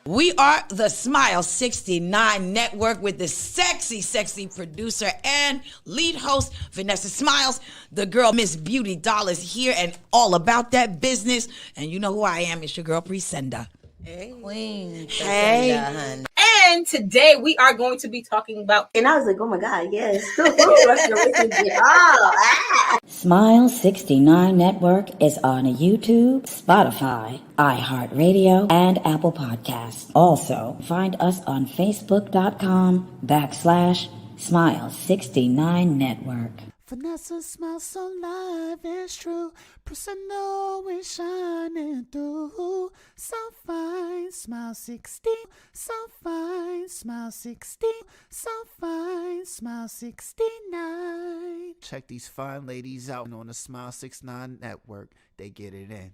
We are the Smile69 Network with the sexy producer and lead host, Vanessa Smiles. The girl, Miss Beauty Doll, is here and all about that business. And you know who I am. It's your girl, Presenda. Hey. Queen. Hey. Presenda, and today we are going to be talking about... And I was like, oh my God, yes. Smile69 Network is on YouTube, Spotify, iHeartRadio, and Apple Podcasts. Also, find us on Facebook.com/Smile69 Network. Vanessa smiles so live, it's true. Presenda always shining through. So fine, smile 16. So fine, smile 16. So fine, smile 69. Check these fine ladies out on the Smile69 Network. They get it in.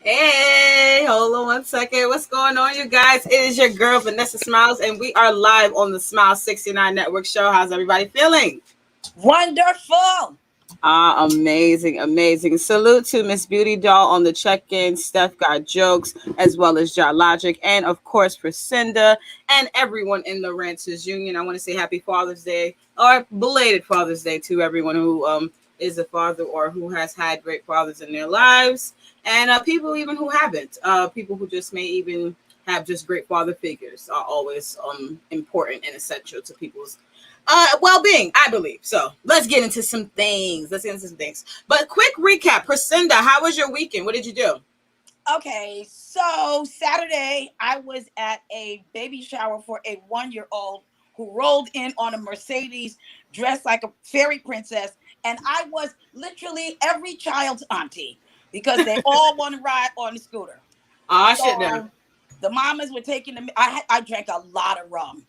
Hey, hold on one second. What's going on, you guys? It is your girl, Vanessa Smiles, and we are live on the Smile69 Network show. How's everybody feeling? Wonderful. Amazing. Salute to Miss Beauty Doll on the check-in. Steph got jokes, as well as Jar Logic, and of course Presenda, and everyone in the Renters Union. I want to say Happy Father's Day, or belated Father's Day, to everyone who is a father or who has had great fathers in their lives, and people even who haven't. People who just may even have just great father figures are always important and essential to people's well-being, I believe. So let's get into some things. But quick recap. Presenda, how was your weekend? What did you do? Okay, so Saturday I was at a baby shower for a 1-year-old who rolled in on a Mercedes dressed like a fairy princess, and I was literally every child's auntie because they all want to ride on the scooter. Shit now. The mamas were taking them. I drank a lot of rum.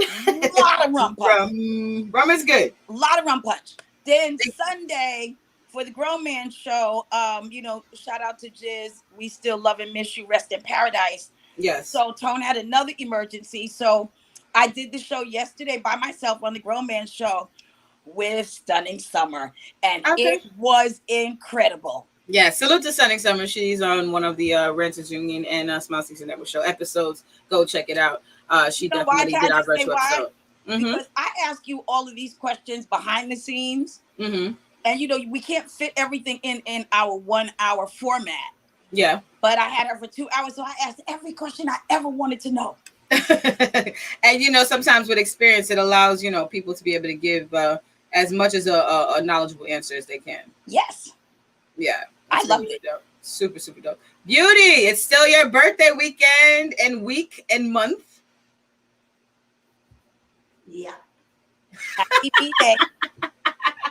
A lot of rum punch. Rum is good. A lot of rum punch. Then Sunday for the grown man show, shout out to Jiz. We still love and miss you. Rest in paradise. Yes. So Tone had another emergency. So I did the show yesterday by myself on the grown man show with Stunning Summer. And It was incredible. Yeah, salute to Stunning Summer. She's on one of the Renters Union and Smile69 Network show episodes. Go check it out. She definitely did our virtual episode. Because I ask you all of these questions behind the scenes, and we can't fit everything in our 1 hour format. Yeah, but I had her for 2 hours, so I asked every question I ever wanted to know. And sometimes with experience, it allows people to be able to give as much as a knowledgeable answer as they can. Yes. Yeah, I loved it. Dope. Super dope. Beauty, it's still your birthday weekend and week and month. Yeah. Happy birthday.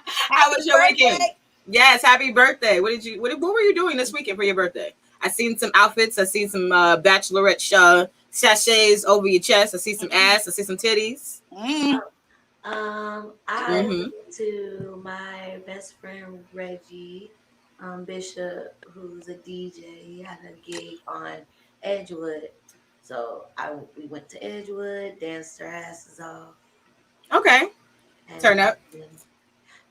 How was your weekend? Yes, happy birthday. What were you doing this weekend for your birthday? I seen some outfits. I seen some bachelorette sachets over your chest. I see some ass. I see some titties. I went to my best friend Reggie Bishop, who's a DJ. He had a gig on Edgewood. So we went to Edgewood, danced our asses off. Okay. Turn up.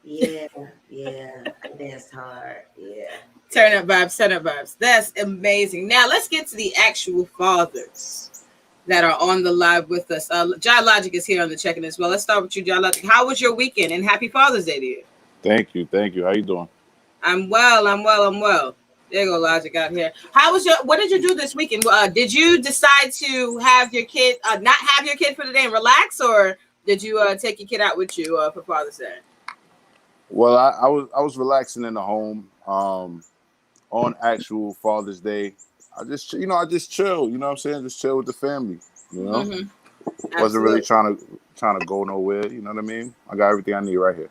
Yeah. I danced hard. Yeah. Turn up vibes. That's amazing. Now let's get to the actual fathers that are on the live with us. Jar Logic is here on the check-in as well. Let's start with you, Jar Logic. How was your weekend? And happy Father's Day to you. Thank you. How you doing? I'm well. There you go, Logic out here. What did you do this weekend? Did you decide to have your kid, not have your kid for the day and relax, or did you take your kid out with you for Father's Day? Well, I was relaxing in the home on actual Father's Day. I just chill. You know what I'm saying? Just chill with the family. You know, wasn't really Absolutely. trying to go nowhere. You know what I mean? I got everything I need right here.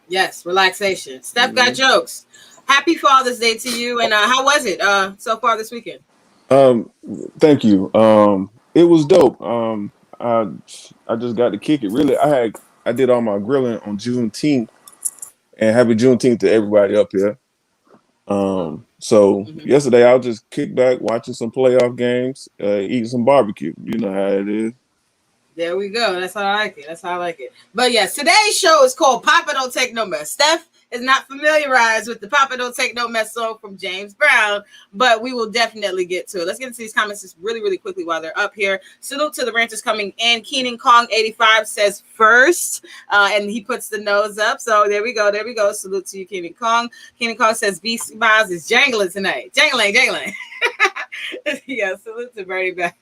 Yes, relaxation. Steph got jokes. Happy Father's Day to you. And how was it so far this weekend? Um, Thank you. It was dope. I I just got to kick it. Really, I did all my grilling on Juneteenth, and happy Juneteenth to everybody up here. So Mhm. yesterday I was just kick back, watching some playoff games, eating some barbecue. You know how it is. There we go. That's how I like it. That's how I like it. But yes, today's show is called Papa Don't Take No Mess. Steph is not familiarized with the Papa Don't Take No Mess song from James Brown, but we will definitely get to it. Let's get into these comments just really, really quickly while they're up here. Salute to the ranters coming in. Keenan Kong 85 says first, and he puts the nose up. So there we go. There we go. Salute to you, Keenan Kong. Keenan Kong says B Smiles is jangling tonight. Jangling, jangling. Yeah, salute to Bernie Back.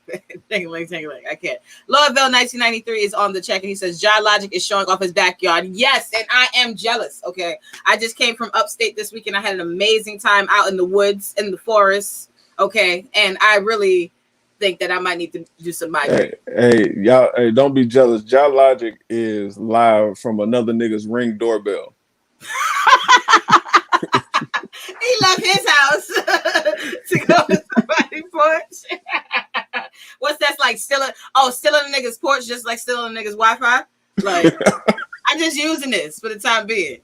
Jangling, jangling. I can't. Louisville 1993 is on the check, and he says John Logic is showing off his backyard. Yes, and I am jealous. Okay, I just came from upstate this weekend. I had an amazing time out in the woods, in the forest. Okay, and I really think that I might need to do some migrating. Hey, y'all! Hey, don't be jealous. Jot Logic is live from another nigga's Ring doorbell. He left his house to go to somebody's porch. What's that's like? Still on the nigga's porch, just like still on the nigga's Wi-Fi. Like I'm just using this for the time being.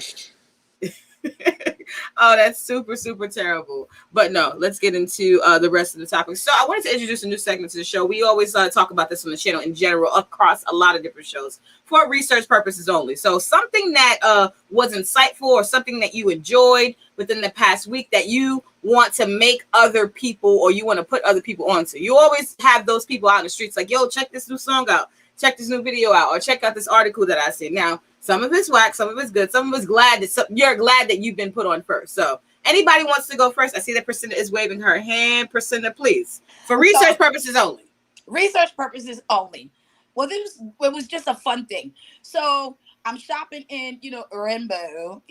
Oh, that's super, super terrible. But no, let's get into the rest of the topics. So I wanted to introduce a new segment to the show. We always talk about this on the channel in general across a lot of different shows for research purposes only. So something that was insightful or something that you enjoyed within the past week that you want to make other people or you want to put other people onto. You always have those people out in the streets like, yo, check this new song out. Check this new video out or check out this article that I see. Now, some of it's whack, some of it's good, some of it's you're glad that you've been put on first. So anybody wants to go first? I see that Priscilla is waving her hand. Priscilla, please. For research purposes only. Research purposes only. Well, it was just a fun thing. So I'm shopping in, Rainbow,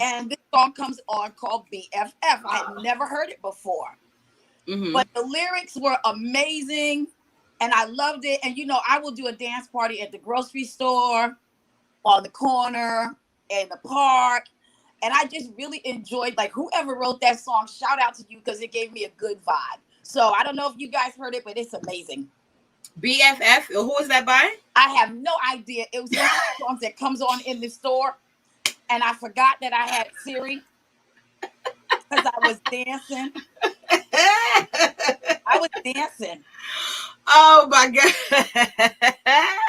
and this song comes on called BFF. I had never heard it before. But the lyrics were amazing and I loved it. And I will do a dance party at the grocery store, on the corner, in the park. And I just really enjoyed, like, whoever wrote that song, shout out to you because it gave me a good vibe. So I don't know if you guys heard it, but it's amazing. BFF, who was that by? I have no idea. It was one of the songs that comes on in the store. And I forgot that I had Siri because I was dancing. I was dancing. Oh my God.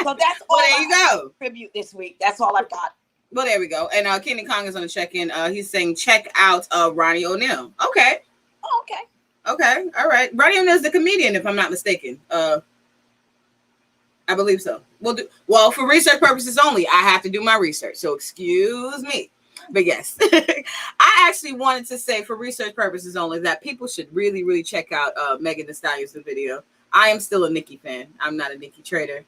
So that's all there you go. Tribute this week. That's all I've got. Well, there we go. And Kenny Kong is on the check-in. He's saying check out Ronnie O'Neal. Okay. Oh, okay. Okay. All right. Ronnie O'Neal's the comedian, if I'm not mistaken. I believe so. Well, for research purposes only, I have to do my research. So excuse me. But yes, I actually wanted to say for research purposes only that people should really, really check out Megan Thee Stallion's video. I am still a Nicki fan. I'm not a Nicki traitor.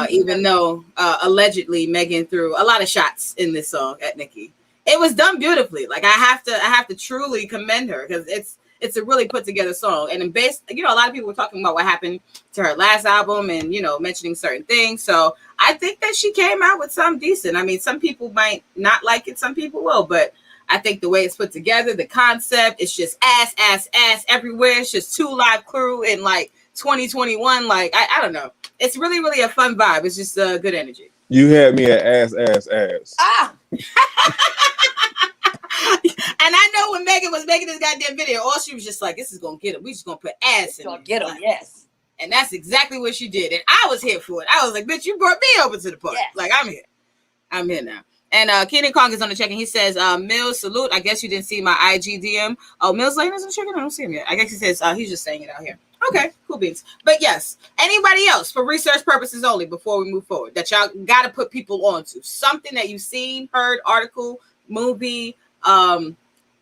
Even though allegedly Megan threw a lot of shots in this song at Nicki. It was done beautifully. Like I have to truly commend her because it's a really put together song. And a lot of people were talking about what happened to her last album and, mentioning certain things. So I think that she came out with something decent. I mean, some people might not like it. Some people will, but I think the way it's put together, the concept, it's just ass everywhere. It's just 2 Live Crew in like 2021. Like, I don't know. It's really, really a fun vibe. It's just good energy. You had me at ass. Ah! And I know when Megan was making this goddamn video, all she was just like, this is going to get him. We just going to put ass in it. Get him, yes. And that's exactly what she did. And I was here for it. I was like, bitch, you brought me over to the party. Yes. Like, I'm here. I'm here now. And Kenny Kong is on the check-in. He says, Mills, salute. I guess you didn't see my IG DM. Oh, Mills Lane is on the check-in? I don't see him yet. I guess he says he's just saying it out here. Okay, cool beans. But yes, anybody else for research purposes only before we move forward that y'all got to put people onto something that you've seen, heard, article, movie,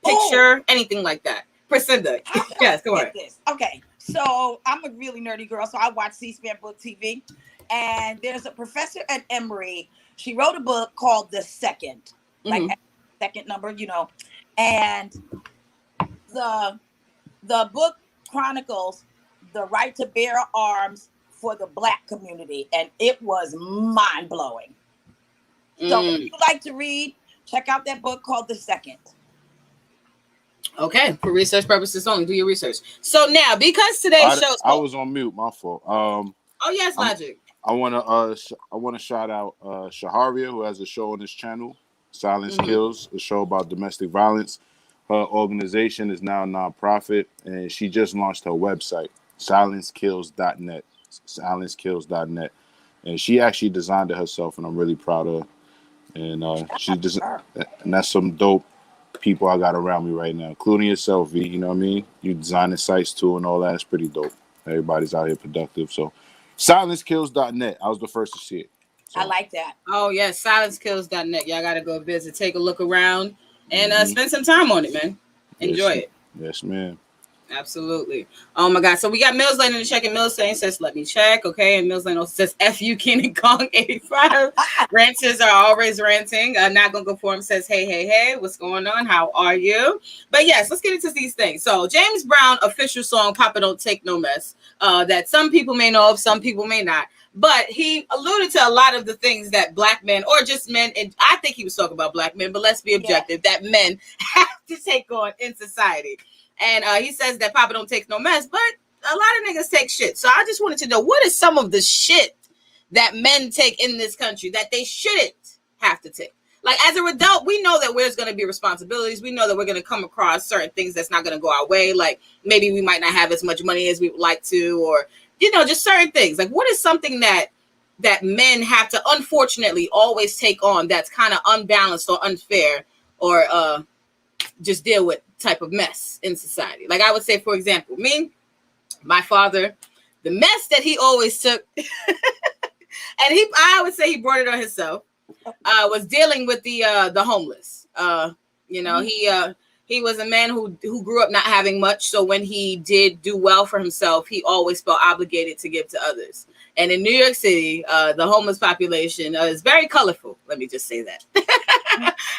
picture, anything like that. Priscilla, yes, go ahead. Okay, so I'm a really nerdy girl, so I watch C-SPAN Book TV, and there's a professor at Emory. She wrote a book called The Second, like second number, and the book chronicles the right to bear arms for the Black community, and it was mind blowing. So if you like to read, check out that book called The Second. Okay, for research purposes only. Do your research. So now, because today's show, I was on mute. My fault. Oh yes, Logic. I want to shout out Shaharia, who has a show on this channel, Silence Kills, a show about domestic violence. Her organization is now a nonprofit, and she just launched her website, silencekills.net. Silencekills.net, and she actually designed it herself, and I'm really proud of her. And and that's some dope people I got around me right now, including yourself, V. You know what I mean? You designing sites too and all that. It's pretty dope. Everybody's out here productive. So silencekills.net. I was the first to see it. So. I like that. Oh yes, silencekills.net. Y'all gotta go visit, take a look around, and spend some time on it, man. Enjoy it. Yes, ma'am. Absolutely. Oh my God. So we got Mills Lane in the check, and Mills Lane says, "Let me check." Okay, and Mills Lane also says, "F you, King Kong 85." Ranters are always ranting. Not gonna go for him says, "Hey, what's going on? How are you?" But yes, let's get into these things. So James Brown official song "Papa Don't Take No Mess," that some people may know of, some people may not. But he alluded to a lot of the things that Black men, or just men, and I think he was talking about Black men, but let's be objective, that men have to take on in society. And he says that Papa don't take no mess, but a lot of niggas take shit. So I just wanted to know, what is some of the shit that men take in this country that they shouldn't have to take? Like, as a adult, we know that there's going to be responsibilities. We know that we're going to come across certain things that's not going to go our way. Like, maybe we might not have as much money as we would like to, or, you know, just certain things. Like, what is something that men have to, unfortunately, always take on that's kind of unbalanced or unfair, or just deal with type of mess in society? Like, I would say, for example, my father, the mess that he always took, and I would say he brought it on himself, was dealing with the homeless. You know, he was a man who grew up not having much. So when he did do well for himself, he always felt obligated to give to others. And in New York City, the homeless population is very colorful. Let me just say that.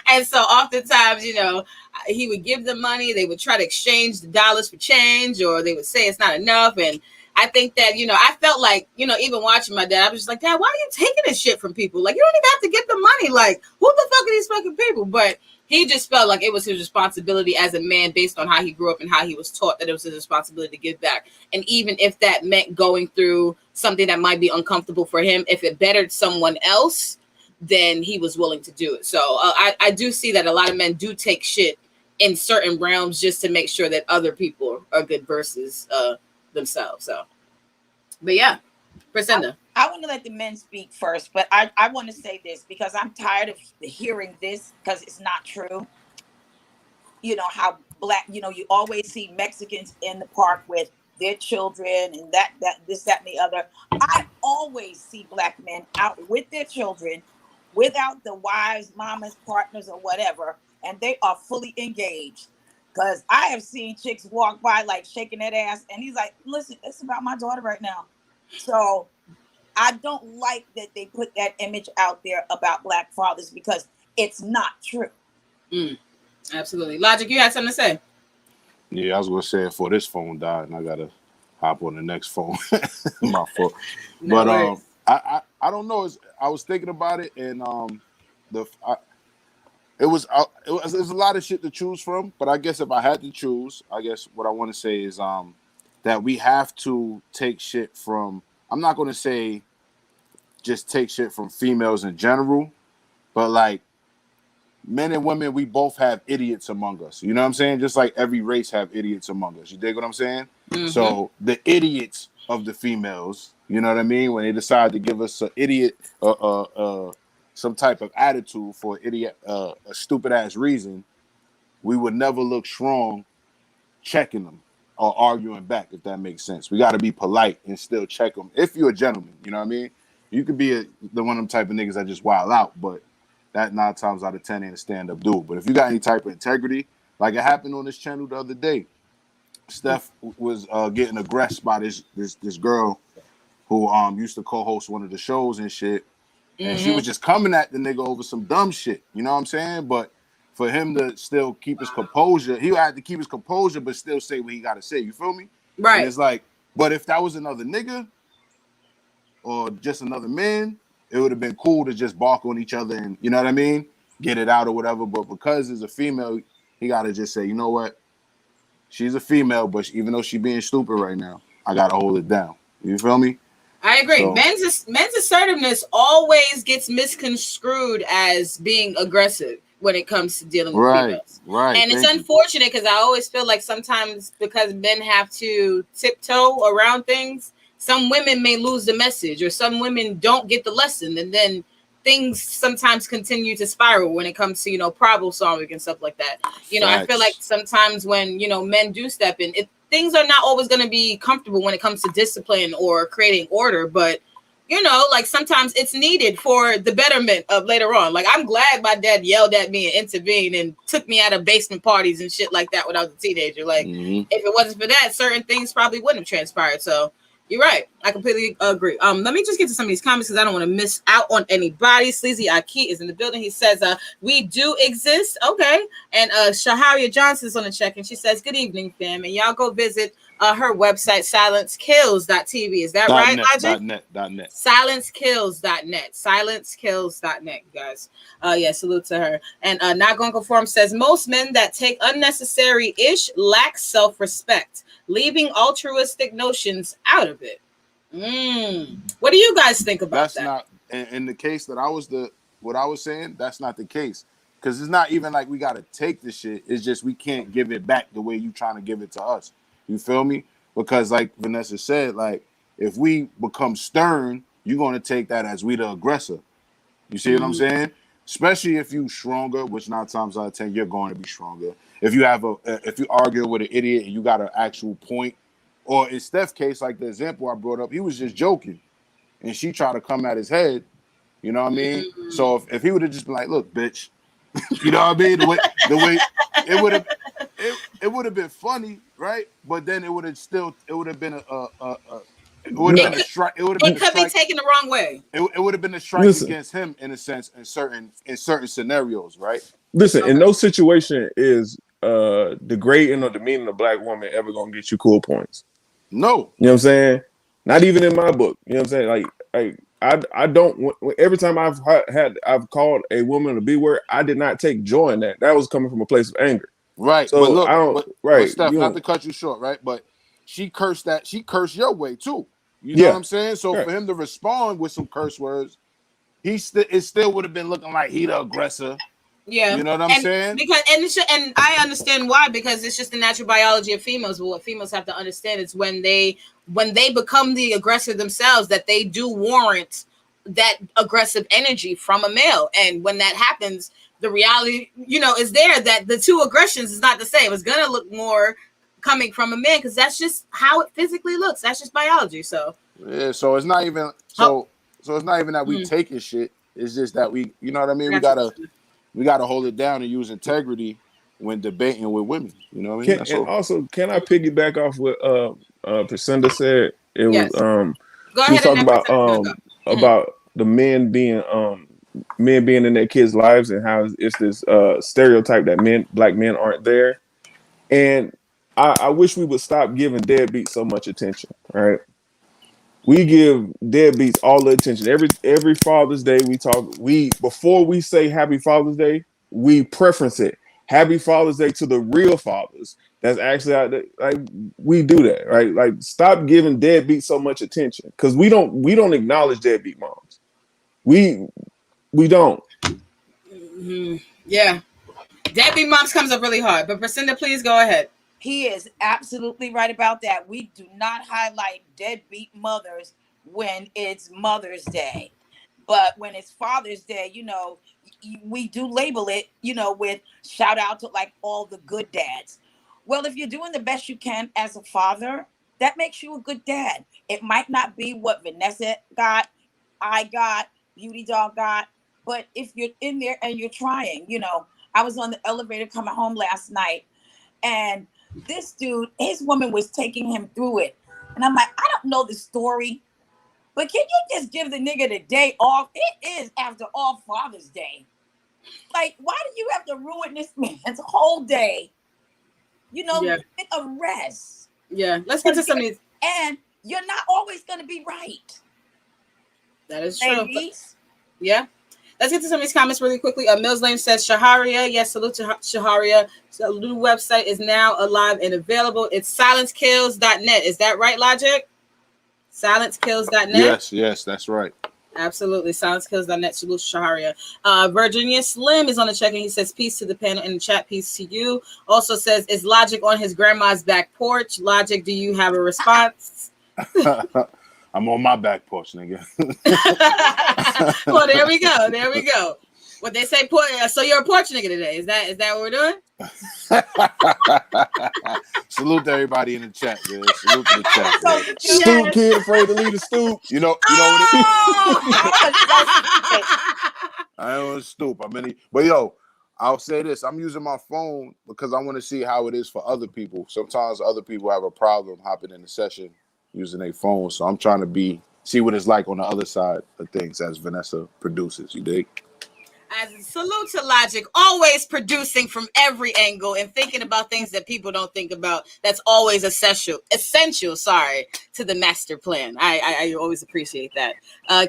And so oftentimes, you know, he would give them money. They would try to exchange the dollars for change, or they would say it's not enough. And I think that, you know, I felt like, you know, even watching my dad, I was just like, Dad, why are you taking this shit from people? Like, you don't even have to get the money. Like, who the fuck are these fucking people? But he just felt like it was his responsibility as a man, based on how he grew up and how he was taught, that it was his responsibility to give back. And even if that meant going through something that might be uncomfortable for him, if it bettered someone else, then he was willing to do it. So I do see that a lot of men do take shit in certain realms just to make sure that other people are good versus themselves. So, but yeah, Priscinda. I want to let the men speak first, but I want to say this because I'm tired of hearing this, because it's not true. You know how Black, you know, you always see Mexicans in the park with their children and that this, that, and the other. I always see Black men out with their children, without the wives, mamas, partners, or whatever, and they are fully engaged. Because I have seen chicks walk by like shaking that ass, and he's like, "Listen, it's about my daughter right now." So I don't like that they put that image out there about Black fathers, because it's not true. Absolutely. Logic, you had something to say? Yeah, I was going to say, before this phone died, and I got to hop on the next phone. My fault. No But worries. I don't know. I was thinking about it, and it was a lot of shit to choose from. But I guess if I had to choose, I guess what I want to say is that we have to take shit from. I'm not going to say just take shit from females in general, but like men and women, we both have idiots among us. You know what I'm saying? Just like every race have idiots among us. You dig what I'm saying? Mm-hmm. So the idiots of the females, you know what I mean? When they decide to give us an idiot, some type of attitude for an idiot, a stupid ass reason, we would never look strong checking them or arguing back, if that makes sense. We got to be polite and still check them. If you're a gentleman, you know what I mean? You could be the one of them type of niggas that just wild out, but that 9 times out of 10 ain't a stand-up dude. But if you got any type of integrity, like it happened on this channel the other day, Steph was getting aggressed by this girl who used to co-host one of the shows and shit, and she was just coming at the nigga over some dumb shit. You know what I'm saying? But for him to still keep his composure, he had to keep his composure, but still say what he got to say. You feel me? And Right. it's like, but if that was another nigga or just another man, it would have been cool to just bark on each other and, you know what I mean, get it out or whatever. But because it's a female, he got to just say, you know what, she's a female, but even though she being stupid right now, I got to hold it down. You feel me? I agree. So Men's assertiveness always gets misconstrued as being aggressive when it comes to dealing with right, females. right. And it's Thank you. unfortunate because I always feel like sometimes because men have to tiptoe around things, some women may lose the message or some women don't get the lesson. And then things sometimes continue to spiral when it comes to, problem solving and stuff like that. I feel like Facts. sometimes when, men do step in, things are not always going to be comfortable when it comes to discipline or creating order, but like sometimes it's needed for the betterment of later on. Like I'm glad my dad yelled at me and intervened and took me out of basement parties and shit like that when I was a teenager. Like if it wasn't for that, certain things probably wouldn't have transpired. So you're right. I completely agree. Let me just get to some of these comments because I don't want to miss out on anybody. Sleazy Aki is in the building. He says, we do exist. Okay. And Shaharia Johnson's on the check and she says, good evening, fam. And y'all go visit her website, silencekills.tv. Is that right, .net, Logic? .net. Silencekills.net. Silencekills.net, you guys. Yeah, salute to her. And Not Going to Conform says, most men that take unnecessary ish lack self-respect, leaving altruistic notions out of it. What do you guys think about That's that? not in the case that what I was saying, that's not the case. Because it's not even like we gotta take the shit. It's just we can't give it back the way you trying to give it to us. You feel me? Because like Vanessa said, like if we become stern, you're gonna take that as we the aggressor. You see what I'm saying? Especially if you stronger, which 9 times out of 10 you're going to be stronger. If you if you argue with an idiot and you got an actual point, or in Steph's case, like the example I brought up, he was just joking, and she tried to come at his head. You know what I mean? So if he would have just been like, "Look, bitch," you know what I mean? The way it would have been funny, right? But then it would have been it would have No, been a strike. It would have been It a could be strike. taken the wrong way. It would have been a strike listen, against him in a sense in certain scenarios, right? listen. In Okay. no situation is degrading or demeaning a black woman ever gonna get you cool points. No, You know what I'm saying? Not even in my book. You know what I'm saying? I don't. Every time I've called a woman a B word, I did not take joy in that. That was coming from a place of anger. right? But So I look, don't. but Right? Steph, You not don't. to cut you short, right? But she cursed your way too. You know what Yeah. I'm saying? So Right. for him to respond with some curse words, it still would have been looking like he the aggressor. Yeah, You know what I'm and saying? and I understand why, because it's just the natural biology of females. But what females have to understand is when they become the aggressor themselves, that they do warrant that aggressive energy from a male, and when that happens, the reality, is there that the two aggressions is not the same. It's gonna look more coming from a man because that's just how it physically looks. That's just biology. So, Yeah. So it's not even oh, so it's not even that we mm, taking shit. It's just that you know what I mean. I We got you. gotta hold it down and use integrity when debating with women. You know what I mean? That's And all. also, can I piggyback off what Priscilla said? It was Yes, go she was ahead and talking that percentage gonna go. Mhm. about the men being in their kids' lives and how it's this stereotype that black men aren't there. And I wish we would stop giving deadbeats so much attention. Right? We give deadbeats all the attention. Every Father's Day we before we say Happy Father's Day, we preference it. Happy Father's Day to the real fathers that's actually out there. Like we do that, right? Like stop giving deadbeats so much attention because we don't acknowledge deadbeat moms. We we don't. Yeah. Deadbeat moms comes up really hard, but Priscilla, please go ahead. He is absolutely right about that. We do not highlight deadbeat mothers when it's Mother's Day. But when it's Father's Day, we do label it, with shout out to like all the good dads. Well, if you're doing the best you can as a father, that makes you a good dad. It might not be what Vanessa got, I got, Beauty Dog got, but if you're in there and you're trying, I was on the elevator coming home last night, and this dude, his woman was taking him through it. And I'm like, I don't know the story, but can you just give the nigga the day off? It is after all Father's Day. Like, why do you have to ruin this man's whole day? Yeah. Get a rest. Yeah, let's get to some of these. And you're not always going to be right. That is true. Ladies. Yeah. Let's get to some of these comments really quickly. Mills Lane says, Shaharia. Yes, salute to Shaharia. So the new website is now alive and available. It's silencekills.net. Is that right, Logic? Silencekills.net? Yes, that's right. Absolutely. Silencekills.net. Salute to Shaharia. Virginia Slim is on the check and he says, peace to the panel in the chat. Peace to you. Also says, is Logic on his grandma's back porch? Logic, do you have a response? I'm on my back porch, nigga. Well, there we go. What they say, so you're a porch nigga today. Is that what we're doing? Salute to everybody in the chat, man. Salute to the chat. Man. Stoop kid, afraid to leave the stoop. You know what it Oh! I don't want to stoop. But yo, I'll say this. I'm using my phone because I want to see how it is for other people. Sometimes other people have a problem hopping in the session using their phone. So I'm trying to see what it's like on the other side of things as Vanessa produces. You dig? As a salute to Logic, always producing from every angle and thinking about things that people don't think about. That's always essential, to the master plan. I always appreciate that.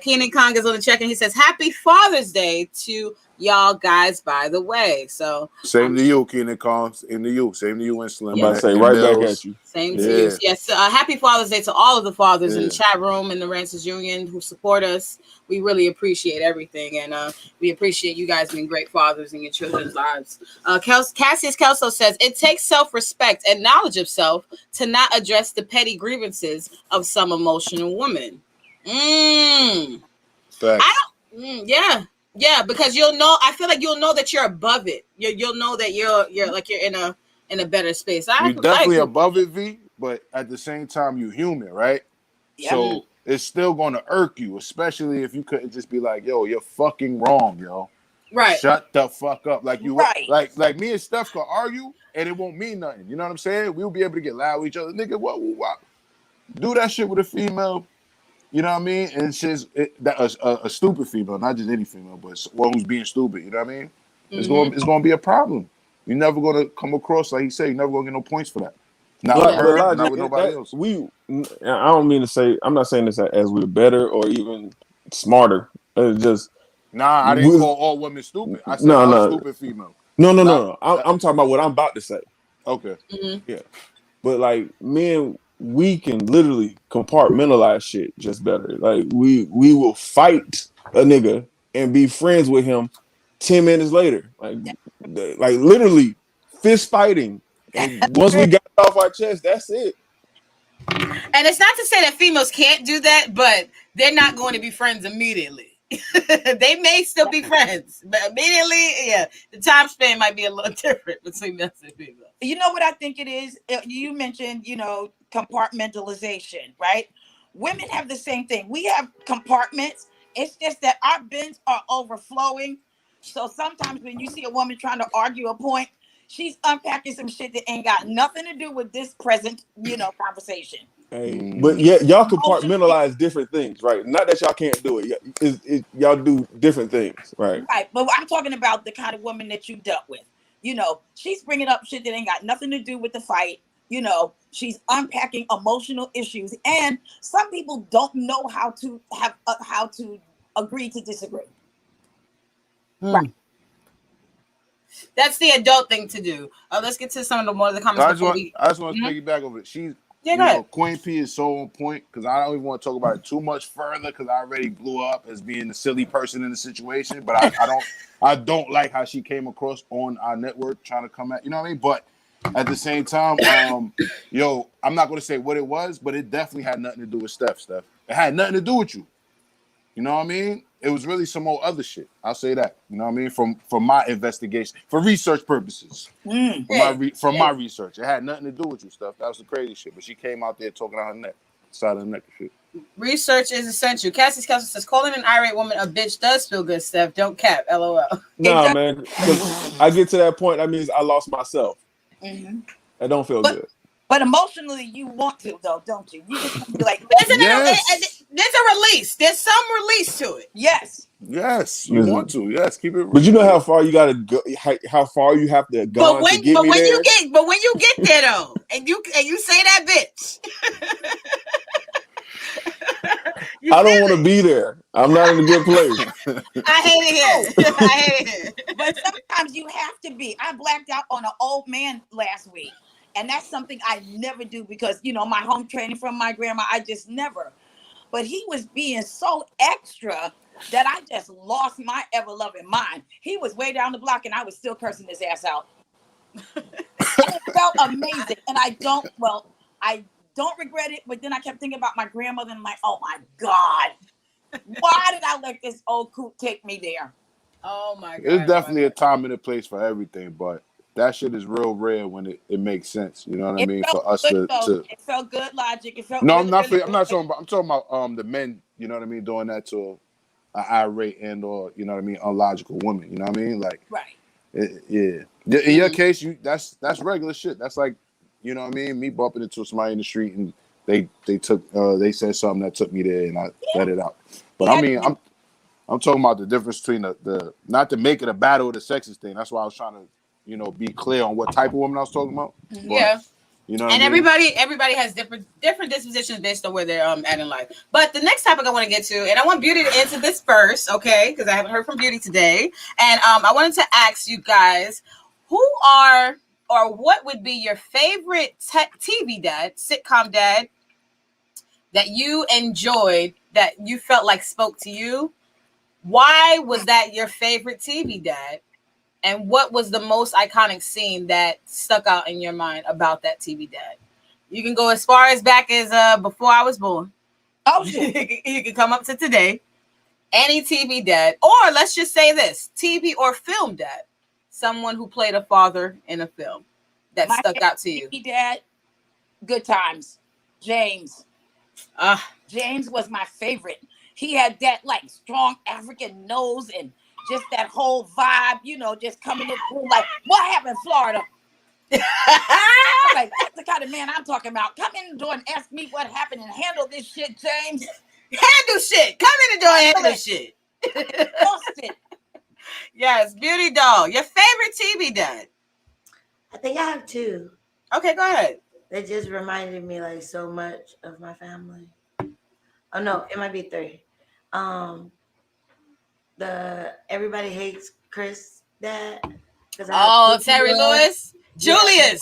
Keenan Kong is on the check and he says, happy Father's Day to y'all guys, by the way. So same to you, Keenan Kong. Same to you and Slim. I'm about to say right back at you. Same to you. Yes. Happy Father's Day to all of the fathers in the chat room and the Ranchers Union who support us. We really appreciate everything, and we appreciate you guys being great fathers in your children's lives. Cassius Kelso says, it takes self-respect and knowledge of self to not address the petty grievances of some emotional women. Yeah, because you'll know. I feel like you'll know that you're above it. You'll know that you're in a better space. You're definitely above it, V, but at the same time, you're human, right? Yeah. So it's still going to irk you, especially if you couldn't just be like, yo, you're fucking wrong, yo. Right. Shut the fuck up. Like you like me and Steph could argue and it won't mean nothing. You know what I'm saying? We'll be able to get loud with each other. Nigga, what? Do that shit with a female. You know what I mean? And it's just a stupid female, not just any female, but one who's being stupid. You know what I mean? It's going to be a problem. You're never going to come across, like he said, you're never going to get no points for that. Not with her, not with nobody else. I don't mean to say, I'm not saying this as we're better or even smarter. It's just. Nah, I didn't call all women stupid. I said stupid female. No. I'm talking about what I'm about to say. Okay. Mm-hmm. Yeah. But like men, we can literally compartmentalize shit just better. Like we will fight a nigga and be friends with him 10 minutes later. Like literally fist fighting. And once we got it off our chest, that's it. And it's not to say that females can't do that, but they're not going to be friends immediately. They may still be friends, but immediately, the time span might be a little different between us and females. You know what I think it is? You mentioned, compartmentalization, right? Women have the same thing. We have compartments. It's just that our bins are overflowing. So sometimes when you see a woman trying to argue a point, she's unpacking some shit that ain't got nothing to do with this present, conversation. Hey, but y'all compartmentalize different things, right? Not that y'all can't do it. Y'all do different things, right? Right, but I'm talking about the kind of woman that you dealt with. She's bringing up shit that ain't got nothing to do with the fight. She's unpacking emotional issues, and some people don't know how to agree to disagree. Right. That's the adult thing to do. Let's get to some of the more of the comments. I just want to piggyback over it. She's Queen P is so on point because I don't even want to talk about it too much further because I already blew up as being the silly person in the situation. But I don't like how she came across on our network trying to come at, you know what I mean? But at the same time, I'm not going to say what it was, but it definitely had nothing to do with Steph. It had nothing to do with you. You know what I mean? It was really some more other shit. I'll say that. You know what I mean? From my investigation, for research purposes. From my research. It had nothing to do with you, Steph. That was the crazy shit. But she came out there talking on her neck, side of her neck and shit. Research is essential. Cassie's Kelsey says, calling an irate woman a bitch does feel good, Steph. Don't cap. LOL. Nah, man. Because I get to that point, that means I lost myself. Mm-hmm. I don't feel good. But emotionally, you want to, though, don't you? You just want to be like, There's a release. There's some release to it. Yes. Yes, you want to. Yes, keep it. But you know how far you gotta go, how far you have to go to get me there. But when you get there though, and you say that bitch, I don't want to be there. I'm not in a good place. I hate it here. I hate it here. But sometimes you have to be. I blacked out on an old man last week. And that's something I never do because, my home training from my grandma, I just never. But he was being so extra that I just lost my ever-loving mind. He was way down the block and I was still cursing his ass out. And it felt amazing. And I don't regret it. But then I kept thinking about my grandmother and I'm like, oh my God, why did I let this old coot take me there? Oh my God. It's definitely a time and a place for everything, but that shit is real rare when it makes sense. You know what I mean? For us to it felt good, Logic. It felt no, really, I'm not. really I'm not talking about. I'm talking about the men. You know what I mean? Doing that to an irate and or you know what I mean, unlogical woman. You know what I mean? Like, right? Yeah. In your case, that's regular shit. That's like, you know what I mean? Me bumping into somebody in the street and they they said something that took me there and I let it out. But I mean, I'm talking about the difference between the not to make it a battle of the sexes thing. That's why I was trying to, be clear on what type of woman I was talking about. But, yeah. You know what and I mean? everybody has different dispositions based on where they're at in life. But the next topic I want to get to, and I want Beauty to answer this first, okay? Because I haven't heard from Beauty today. And I wanted to ask you guys, who are or what would be your favorite TV dad, sitcom dad that you enjoyed, that you felt like spoke to you? Why was that your favorite TV dad? And what was the most iconic scene that stuck out in your mind about that TV dad? You can go as far as back as before I was born. Oh, shit. You can come up to today. Any TV dad, or let's just say this, TV or film dad. Someone who played a father in a film that stuck out to you. TV dad, Good Times. James. James was my favorite. He had that like strong African nose and just that whole vibe, just coming in through like, what happened, Florida? Like, that's the kind of man I'm talking about. Come in the door and ask me what happened and handle this shit, James. Handle shit. Come in the door and handle shit. It. Yes, Beauty Doll. Your favorite TV dad? I think I have two. Okay, go ahead. That just reminded me like so much of my family. Oh no, it might be three. The Everybody Hates Chris dad. Terry Lewis. Julius.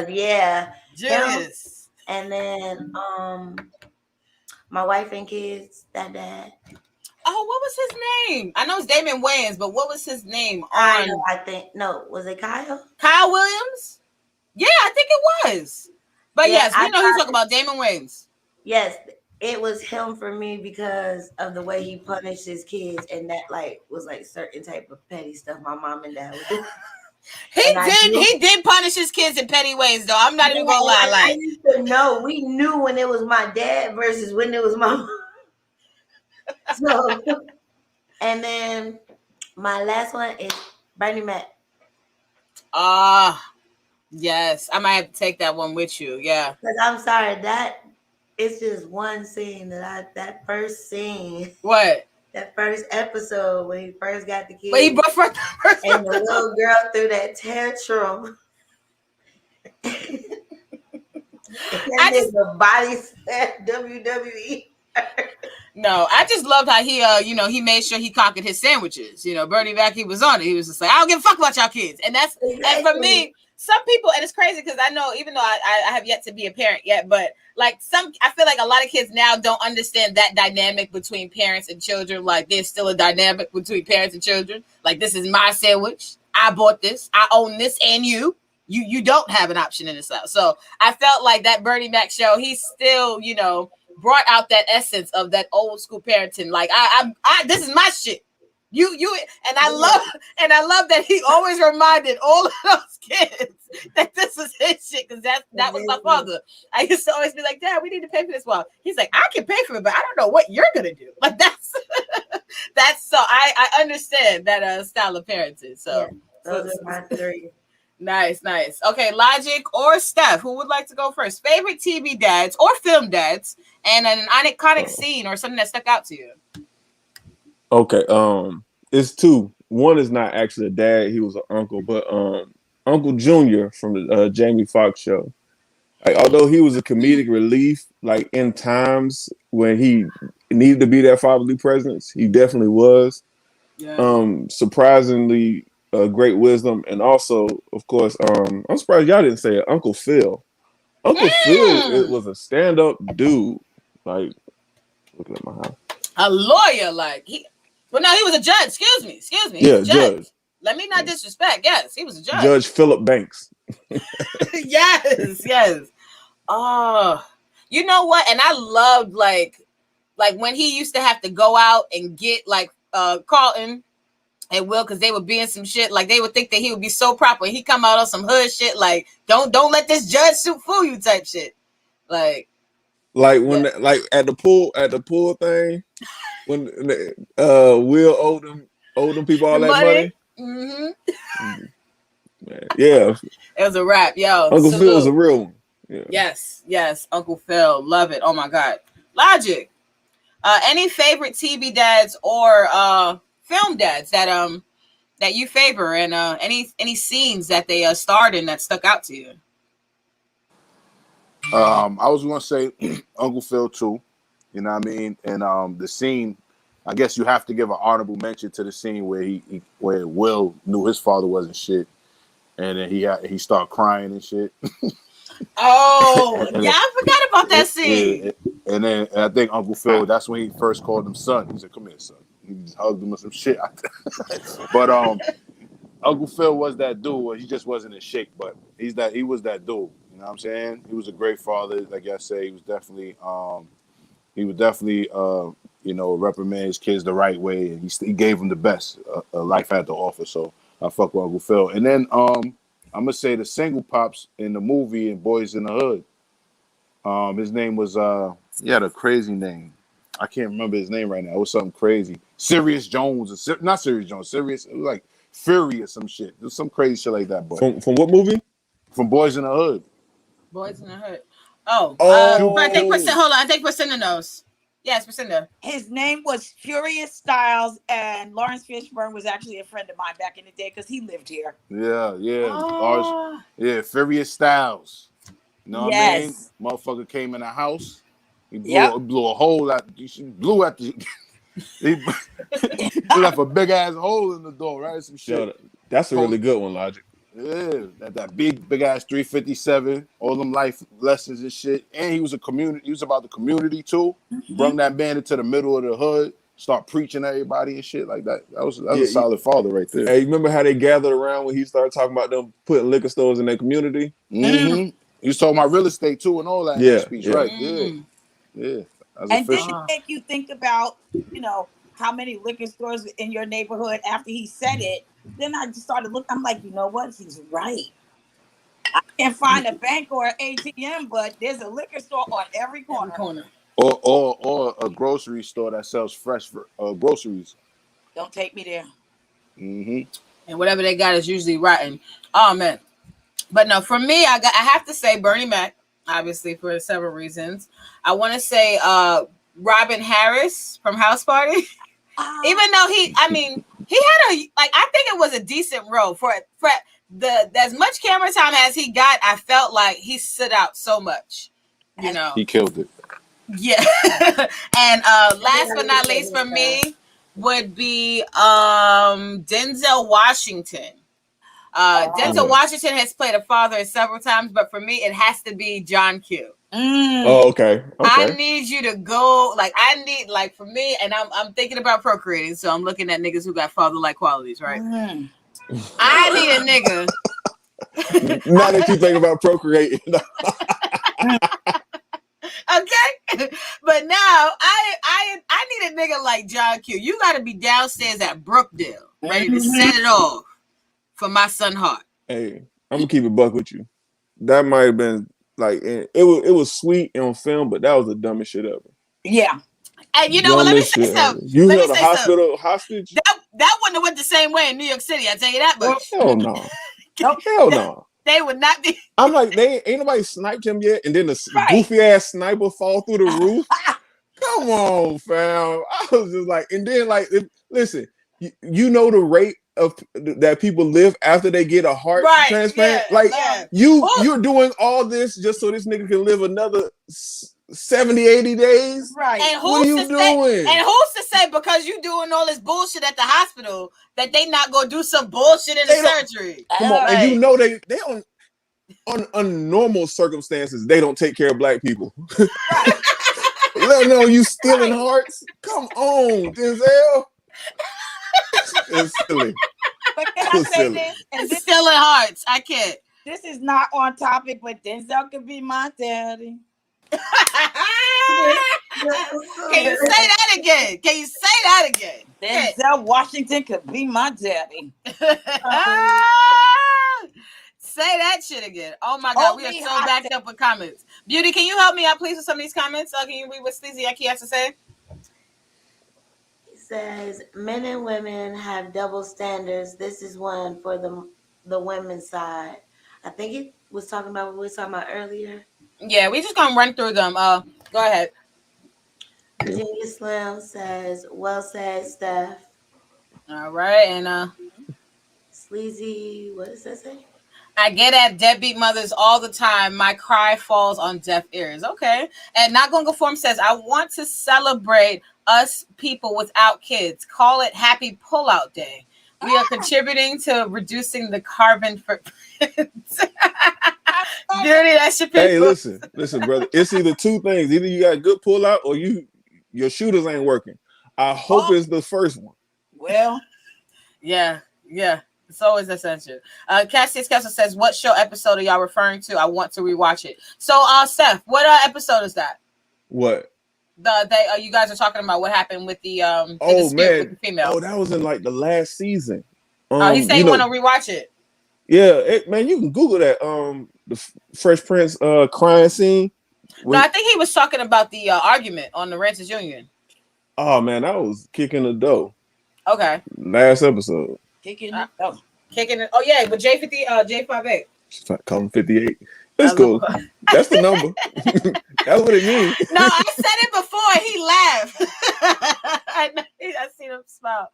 Yeah. Julius. And then My Wife and Kids, that dad. Oh, what was his name? I know it's Damon Wayans, but what was his name? Kyle, I think. No, was it Kyle? Kyle Williams? Yeah, I think it was. But yeah, yes, we know he's talking about Damon Wayans. Yes, it was him for me because of the way he punished his kids, and that like was like certain type of petty stuff my mom and dad would do. He did punish his kids in petty ways, though. I'm not even gonna lie. I used to know. We knew when it was my dad versus when it was my mom. So, and then my last one is Bernie Mac. Yes, I might have to take that one with you. Yeah, because I'm sorry, that it's just one scene that first scene. What? That first episode when he first got the kids. But he brought first and the little girl threw that tantrum. I just the body said WWE. No, I just loved how he, he made sure he conquered his sandwiches. Bernie Mac, he was on it. He was just like, I don't give a fuck about y'all kids. And that's, and for me, some people, and it's crazy because I know, even though I have yet to be a parent yet, but like I feel like a lot of kids now don't understand that dynamic between parents and children. Like there's still a dynamic between parents and children. Like this is my sandwich. I bought this. I own this, and you don't have an option in this house. So I felt like that Bernie Mac show, he still, brought out that essence of that old school parenting. Like I this is my shit. You and I love that he always reminded all of those kids that this was his shit because that was my father. I used to always be like, Dad, we need to pay for this. Well, he's like, I can pay for it, but I don't know what you're gonna do. Like that's so I understand that style of parenting. So yeah, those are my three. Nice, nice. Okay, Logic or Steph, who would like to go first? Favorite TV dads or film dads, and an iconic scene or something that stuck out to you. Okay, it's two. One is not actually a dad; he was an uncle, but Uncle Junior from the Jamie Foxx show. Like, although he was a comedic relief, like in times when he needed to be that fatherly presence, he definitely was. Yeah. Surprisingly, great wisdom, and also, of course, I'm surprised y'all didn't say it, Uncle Phil. Uncle Phil, it was a stand-up dude. Like, looking at my house. A lawyer, like he. Well, no, he was a judge. Excuse me. He Yeah, was a judge. Let me not disrespect. Yes, he was a judge. Judge Philip Banks. yes. Oh, you know what? And I loved like when he used to have to go out and get like Carlton and Will, because they would be in some shit. Like they would think that he would be so proper. He come out on some hood shit. Like don't let this judge suit fool you type shit. Like when like at the pool thing when Will owed them people all that money. Mm-hmm. Yeah, it was a wrap, yo. Uncle Phil was a real one. Yeah. Yes, Uncle Phil, love it. Oh my God, Logic. Any favorite TV dads or film dads that you favor, and any scenes that they starred in that stuck out to you? I was gonna say Uncle Phil too. You know what I mean? And the scene, I guess you have to give an honorable mention to the scene where where Will knew his father wasn't shit, and then he started crying and shit. Oh, yeah, I forgot about that scene. And then I think Uncle Phil, that's when he first called him son. He said, "Come here, son." He just hugged him with some shit. But Uncle Phil was that dude. He just wasn't in shape, but he was that dude. You know what I'm saying? He was a great father. Like I say, he was definitely reprimand his kids the right way, and he gave them the best life had to offer. So I fuck with Uncle Phil. And then I'm gonna say the single pops in the movie in Boys in the Hood. His name was he had a crazy name. I can't remember his name right now. It was something crazy. Sirius Jones, not Sirius Jones. Sirius, it was like Fury or some shit. It was some crazy shit like that. But from what movie? From Boys in the Hood. Boys in the Hood. Oh, I think Priscilla knows. Yes, Priscilla. His name was Furious Styles, and Lawrence Fishburne was actually a friend of mine back in the day because he lived here. Yeah. Oh. Furious Styles. You know what I mean? Motherfucker came in the house. He blew a hole out. He blew at the. he left a big ass hole in the door, right? Some shit. Yo, that's a really good one, Logic. Yeah, that big ass 357, all them life lessons and shit. And he was about the community too. Mm-hmm. Brought that man into the middle of the hood, start preaching to everybody and shit like that. That was a solid father right there. Hey, you remember how they gathered around when he started talking about them putting liquor stores in their community? Mm-hmm. He was talking about real estate too and all that in his speech, right? Yeah. And did it make you think about, how many liquor stores in your neighborhood after he said it? Then I just started looking. I'm like, you know what? He's right. I can't find a bank or an ATM, but there's a liquor store on every corner. Or a grocery store that sells fresh groceries. Don't take me there. Mm-hmm. And whatever they got is usually rotten. Oh man. But no, for me, I have to say Bernie Mac, obviously for several reasons. I want to say Robin Harris from House Party. Even though he had I think it was a decent role for the as much camera time as he got. I felt like he stood out so much, he killed it. Yeah. And last but not least for me would be Denzel Washington. Denzel Washington has played a father several times, but for me it has to be John Q. Oh, okay. I need you to go. For me, and I'm thinking about procreating, so I'm looking at niggas who got father-like qualities, right? I need a nigga. Now that you think about procreating. Okay, but now I need a nigga like John Q. You got to be downstairs at Brookdale, ready to set it off for my son Hart. Hey, I'm gonna keep it buck with you. That might have been. Like it was sweet on film, but that was the dumbest shit ever. Yeah, and let me say something. You held a hospital hostage. That wouldn't have went the same way in New York City. I tell you that much. Oh no! Nope. Hell no. They would not be. I'm like, they ain't nobody sniped him yet, and then the Right. goofy ass sniper fall through the roof. Come on, fam. I was just like, and then like, listen, you know the rate of that people live after they get a heart Right. transplant. Yeah. Like Yeah. you're doing all this just so this nigga can live another 70, 80 days. Right. And What are you doing? And who's to say because you doing all this bullshit at the hospital that they not gonna do some bullshit in the surgery? Come on, and you know they don't. On normal circumstances, they don't take care of black people. Right. Let alone you stealing hearts. Come on, Denzel. It's silly. But can I It was say silly. this? And this Stealing hearts. I can't. this is not on topic, but Denzel could be my daddy. Can you say that again? Can you say that again? Denzel Washington could be my daddy. Say that shit again. Oh my God, we are so backed up with comments. Beauty, can you help me out, please, with some of these comments? Can you read what Sleazy has to say? It says, men and women have double standards. This is one for the women's side. I think it was talking about what we were talking about earlier. Yeah, we just gonna run through them. Go ahead. Virginia Slim says, well said, Steph. All right, and Sleazy, what does that say? I get at deadbeat mothers all the time. My cry falls on deaf ears. Okay. And Not Gonna Form says, I want to celebrate us people without kids. Call it Happy Pullout Day. We are contributing to reducing the carbon footprint. Beauty, that should be. Hey, listen, brother. It's either two things. Either you got good pull out or your shooters ain't working. I hope it's the first one. Well, yeah. It's always essential. Cassius Kessler says, what show episode are y'all referring to? I want to rewatch it. So, Steph, what episode is that? What? You guys are talking about what happened with the oh man, with the female. Oh, that was in like the last season. He said he want to rewatch it. Yeah, man, you can Google that. The Fresh Prince crying scene. No, I think he was talking about the argument on the Renters Union. Oh man, that was kicking the dough. Okay. Last episode. Kicking it. Oh yeah, but J58. Call him 58. It's cool. That's the number. That's what it means. No, I said it before. He laughed. I seen him smile.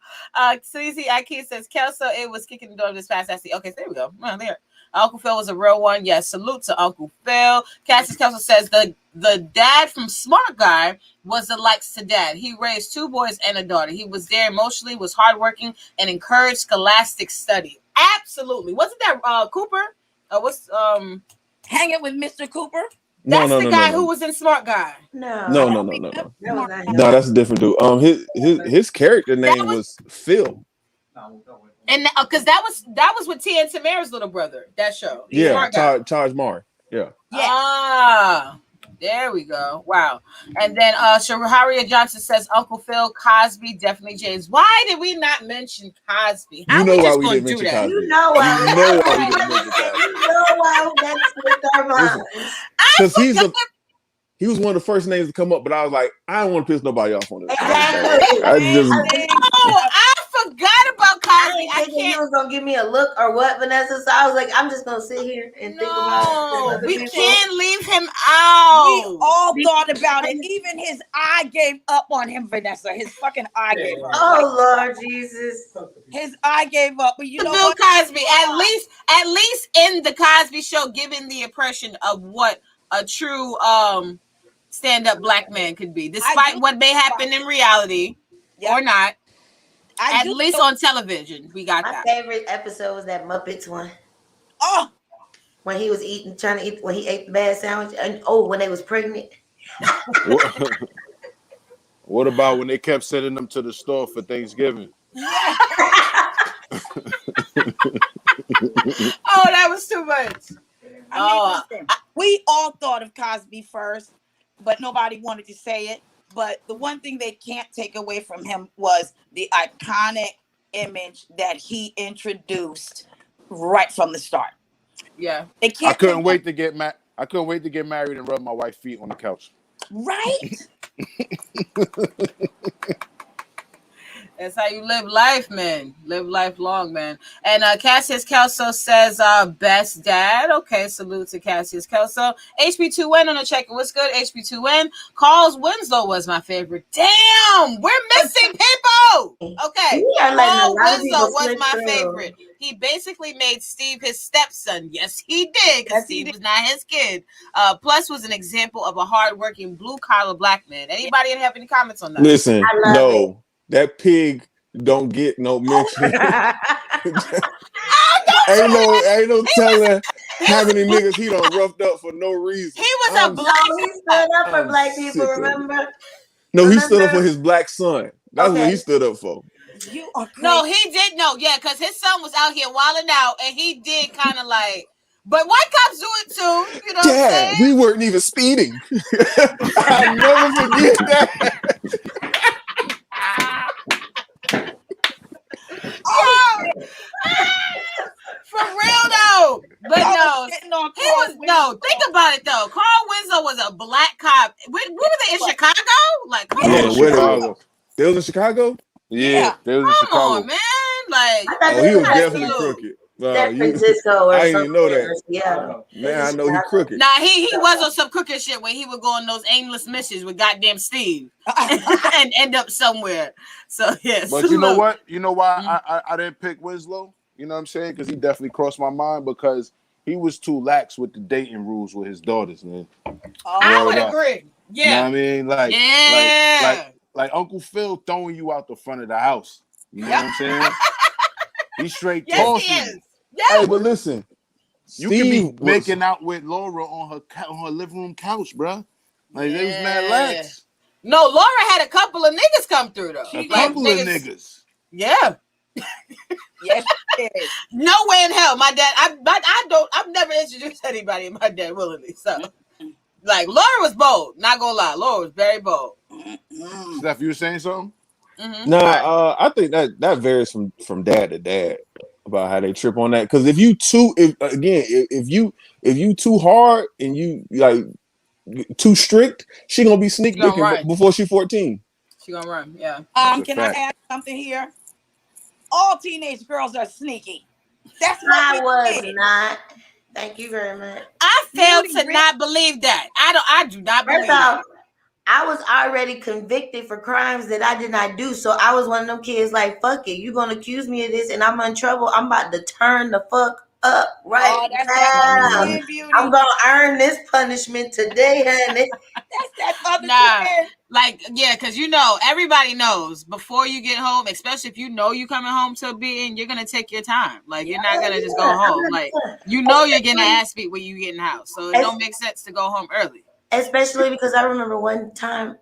Sleazy Aki says, Kelso, it was kicking the door this past. I see. Okay, so there we go. Oh, there. Uncle Phil was a real one. Yes, salute to Uncle Phil. Cassius Kelso says the dad from Smart Guy was a likes to dad. He raised 2 boys and a daughter. He was there emotionally, was hardworking, and encouraged scholastic study. Absolutely. Wasn't that Cooper? What's Hanging with Mr. Cooper? That's the guy who was in Smart Guy. No. No, that's a different dude. His character name was Phil. And because that was with Tia and Tamara's little brother. That show. Yeah, Taj Mar. Yeah. Ah, there we go. Wow. And then Shaharia Johnson says Uncle Phil, Cosby, definitely James. Why did we not mention Cosby? How you know why we didn't mention Cosby. You know why. You know why we didn't mention Cosby. You know why that slipped our minds. Because he was one of the first names to come up, but I was like, I don't want to piss nobody off on this. Exactly. I forgot about Cosby. I didn't think you was gonna give me a look or what, Vanessa. So I was like, I'm just gonna sit here and think about it. We can't leave him out. We all thought about it. Even his eye gave up on him, Vanessa. His fucking eye gave up. Oh Lord Jesus. His eye gave up. But you know Bill what? Cosby, at least in the Cosby Show, giving the impression of what a true stand-up black man could be, despite what may happen in reality or not. At least on television, we got that. My favorite episode was that Muppets one. Oh, when he was trying to eat, when he ate the bad sandwich, and when they was pregnant. What about when they kept sending them to the store for Thanksgiving? Yeah. Oh, that was too much. Listen, we all thought of Cosby first, but nobody wanted to say it. But the one thing they can't take away from him was the iconic image that he introduced right from the start. Yeah, they can't. I couldn't wait to get married and rub my wife's feet on the couch. Right. That's how you live life, man. Live life long, man. And Cassius Kelso says, best dad. Okay, salute to Cassius Kelso. HB2N on the check. What's good, HB2N? Carl's Winslow was my favorite. Damn, we're missing people. Okay, We are letting a Carl lot of Winslow people was slip my through. favorite. He basically made Steve his stepson. Yes, he did, because Steve was not his kid. Plus was an example of a hardworking blue-collar black man. Anybody have any comments on that? Listen, I love no, that pig don't get no mention. ain't no telling how many niggas he done roughed up for no reason. He was a black. No, he stood up for I'm black people. sick of it. Remember? No, he stood up for his black son. That's what he stood up for. You are crazy. No, he did because his son was out here wilding out, and he did kind of like. But white cops do it too. You know what I'm saying? We weren't even speeding. I'll never forget that. For real though. But no, he was think about it though. Carl Winslow was a black cop. Where were they in Chicago? Like, come on, Chicago. They was in Chicago? Yeah, they was in Chicago. Come on, man. Like, he was definitely crooked. San Francisco or I didn't even know that. Yeah. Now I know he crooked. Nah, he was on some crooked shit where he would go on those aimless missions with goddamn Steve and end up somewhere. So yes. But you know what? You know why I didn't pick Winslow? You know what I'm saying? Because he definitely crossed my mind because he was too lax with the dating rules with his daughters, man. I would agree. Yeah. You know what I mean? Like, like Uncle Phil throwing you out the front of the house. You know what I'm saying? He's straight tossing you. Hey, but listen, you can be making out with Laura on her living room couch, bro. Like they was mad lax. No, Laura had a couple of niggas come through though. A couple of niggas. Yeah. Yes, it is. No way in hell, my dad. I've never introduced anybody to my dad willingly. So, like, Laura was bold. Not gonna lie, Laura was very bold. Steph, you were saying something? Nah, I think that varies from dad to dad about how they trip on that. Because if you too hard and you like too strict, she gonna be sneak dicking before she 14. She gonna run, yeah. Can I add something here? All teenage girls are sneaky. That's what I was not. Thank you very much. I failed to not believe that. I do not believe that. I was already convicted for crimes that I did not do. So I was one of them kids like, fuck it. You're going to accuse me of this and I'm in trouble. I'm about to turn the fuck up right now. I'm going to earn this punishment today, honey. That's that other like, yeah, because you know, everybody knows before you get home, especially if you know you're coming home to a beating, you're going to take your time. Like, you're not going to just go home. Like, you know you're getting an ass beat when you get in the house. So it don't make sense to go home early. Especially because I remember one time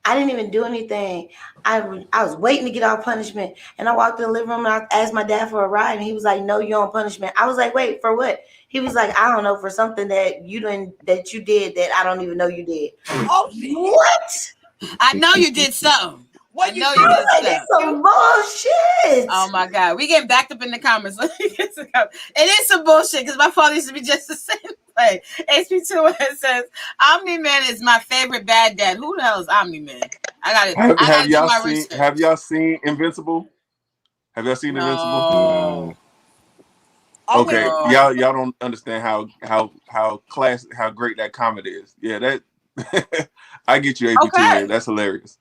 I didn't even do anything. I was waiting to get off punishment, and I walked in the living room and I asked my dad for a ride, and he was like, "No, you're on punishment." I was like, "Wait, for what?" He was like, "I don't know, for something that you did that I don't even know you did." Oh, what? I know you did something. What you did like, some bullshit. Oh my God, we getting backed up in the comments. It is some bullshit because my father used to be just the same way. HP2 says Omni Man is my favorite bad dad. Who the hell is Omni Man? Have y'all seen Invincible? Have y'all seen Invincible? Okay, y'all don't understand how great that comedy is. Yeah, that I get you, AP2. That's hilarious.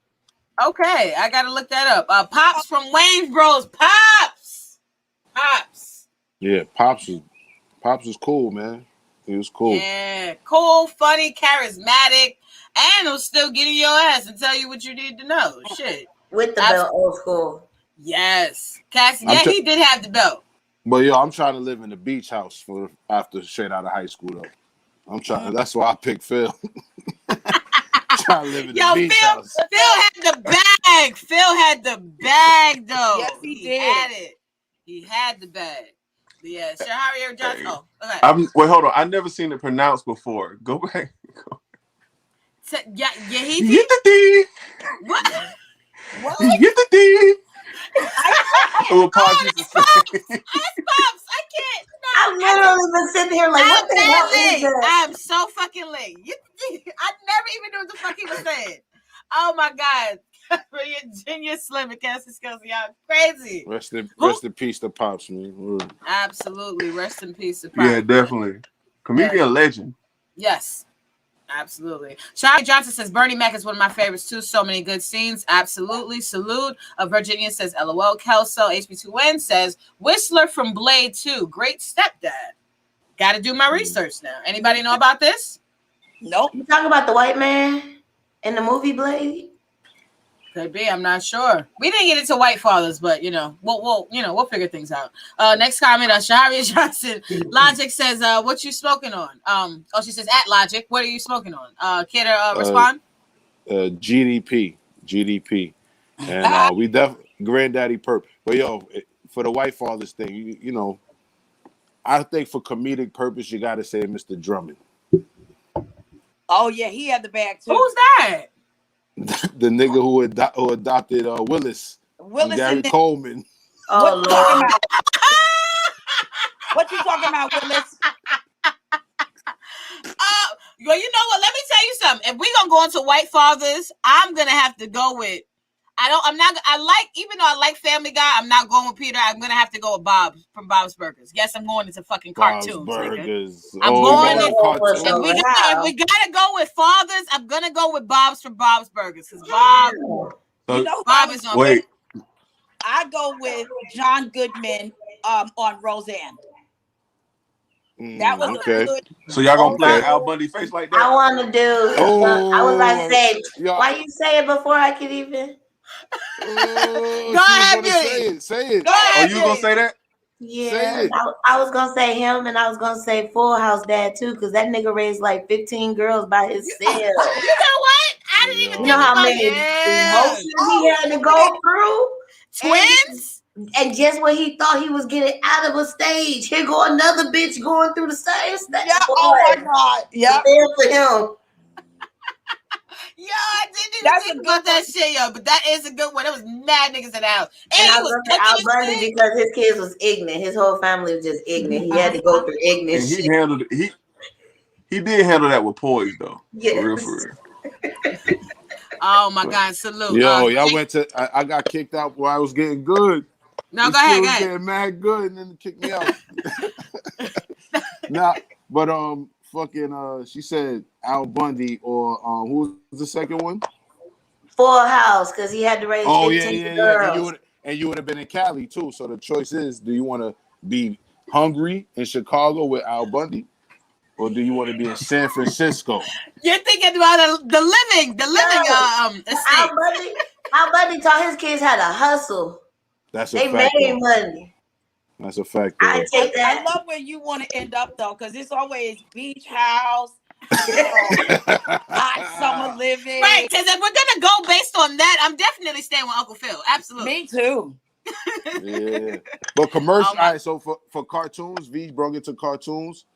Okay, I gotta look that up. Pops from Wayne's Bros. Pops. Yeah, Pops was cool, man. He was cool. Yeah, cool, funny, charismatic, and he'll still get in your ass and tell you what you need to know. Shit. With the belt, old school. Yes, Cassie. Yeah, he did have the belt. But yo, I'm trying to live in the beach house after straight out of high school though. I'm trying. That's why I picked Phil. Trying to live in the beach house. Phil had the bag. Phil had the bag though. Yes, he did. Had it. He had the bag. Yeah, Shahari Johnson. Oh, okay. Wait, hold on. I never seen it pronounced before. Go back. Yeah, he did. Get the D. What? Get the D. Pops. I can't. No, I've literally been sitting here like, what the hell is that? I am so fucking late. I never even knew what the fuck he was saying. Oh my God. Virginia Slim and Cassie Skills, y'all crazy. Rest in peace to Pops, man. Word. Absolutely. Rest in peace to Pop. Yeah, definitely. Comedian legend. Yes. Absolutely. Shari Johnson says Bernie Mac is one of my favorites too. So many good scenes. Absolutely. Salute. Virginia says LOL. Kelso. HB2N says Whistler from Blade 2. Great stepdad. Got to do my research now. Anybody know about this? Nope. You talking about the white man in the movie Blade? Could be. I'm not sure. We didn't get into White Fathers, but we'll figure things out. Next comment, Shahari Johnson. Logic says, "What you smoking on?" She says, "At Logic, what are you smoking on?" Care to respond? GDP, and we Granddaddy Perp. But yo, for the White Fathers thing, you know, I think for comedic purpose, you got to say Mr. Drummond. Oh yeah, he had the bag too. Who's that? The nigga who adopted Willis and Gary Coleman. Oh Lord. What you talking about, Willis? Well, you know what? Let me tell you something. If we're gonna go into White Fathers, I'm gonna have to go with. Even though I like Family Guy, I'm not going with Peter. I'm gonna have to go with Bob from Bob's Burgers. Yes, I'm going into fucking cartoons. Bob's Burgers. I'm going. Cartoons. If we gotta go with fathers, I'm gonna go with Bob's from Bob's Burgers because Bob. Bob is on. Wait. I go with John Goodman on Roseanne. That was okay. good. So y'all gonna play Al Bundy face like that? I want to do. I was like, say, why you say it before I could even? Go ahead, Billy. Say it. Go ahead, you gonna say that? Yeah, I was gonna say him, and I was gonna say Full House Dad too, because that nigga raised like 15 girls by himself. You know what? I didn't even think how about many it. emotions he had to go through. Twins. And just when he thought he was getting out of a stage, here go another bitch going through the same stage. Yeah, oh my God. Yeah. For him. Yo, I didn't even think about that shit, yo. But that is a good one. There was mad niggas in the house. And I was Al Bundy because his kids was ignorant. His whole family was just ignorant. He had to go through ignorant and shit. He handled it. He did handle that with poise, though. Yes. For real. Oh my God! Salute. Yo, y'all went to. I got kicked out while I was getting good. No, go ahead. Go ahead. Getting mad good, and then kicked me out. Nah, but fucking she said Al Bundy or who was the second one? Full House, because he had to raise 15 girls. And you would have been in Cali too. So the choice is: do you want to be hungry in Chicago with Al Bundy, or do you want to be in San Francisco? You're thinking about the living estate. Al Bundy taught his kids how to hustle. That's a they fact. They made money. That's a fact. I take that. I love where you want to end up though, because it's always beach house, hot summer living. Right, because if we're gonna go based on that, I'm definitely staying with Uncle Phil. Absolutely. Me too. Yeah. But commercial. All right, so for cartoons, V brought it to cartoons.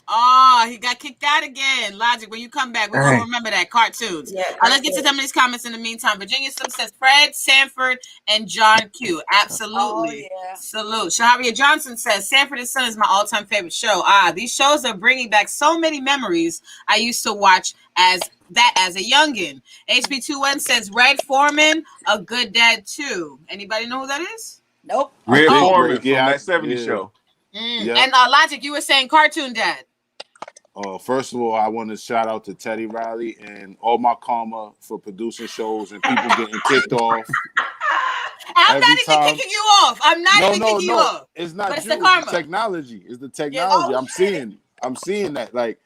Oh, he got kicked out again. Logic, when you come back, we're going to remember that. Cartoons. Yeah, let's get to some of these comments in the meantime. Virginia Slim says Fred Sanford and John Q. Absolutely. Oh, yeah. Salute. Shaharia Johnson says Sanford and Son is my all-time favorite show. These shows are bringing back so many memories I used to watch as a youngin. HB21 says Red Foreman, a good dad too. Anybody know who that is? Nope. Red Foreman from that 70s show. Yep. And Logic, you were saying cartoon dad. First of all, I want to shout out to Teddy Riley and all my karma for producing shows and people getting kicked off. I'm not even kicking you off. I'm not even kicking you off. It's not but it's you. the karma. It's the technology. It's the technology. Yeah. I'm seeing that. Like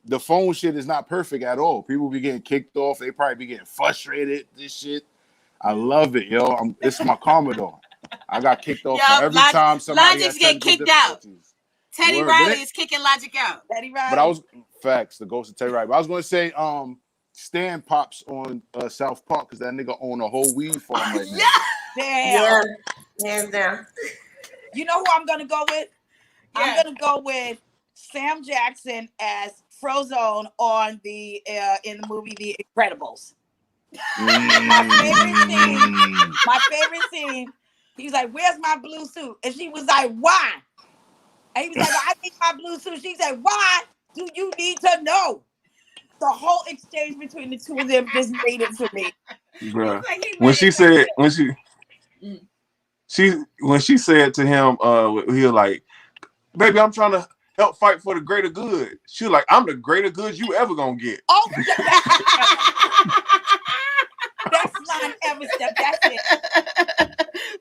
the phone shit is not perfect at all. People be getting kicked off. They probably be getting frustrated. This shit. I love it, yo. It's my karma though. I got kicked off every time somebody Logic's getting kicked out. Teddy Riley is kicking Logic out. Teddy Riley. But I was facts. The ghost of Teddy Riley. But I was going to say, Stan Pops on South Park because that nigga own a whole weed farm right now. Damn. Yeah. Hands down. You know who I'm going to go with? Yeah. I'm going to go with Sam Jackson as Frozone on the in the movie The Incredibles. My favorite scene. He was like, "Where's my blue suit?" And she was like, "Why?" And he was like, "I need my blue suit." She said, "Why do you need to know?" The whole exchange between the two of them just made it for me. Bruh. Like he When made she it for said him. Mm. when she said to him, he was like, "Baby, I'm trying to help fight for the greater good." She was like, "I'm the greater good you ever gonna get." Oh, that's best line ever, Steph. That's it.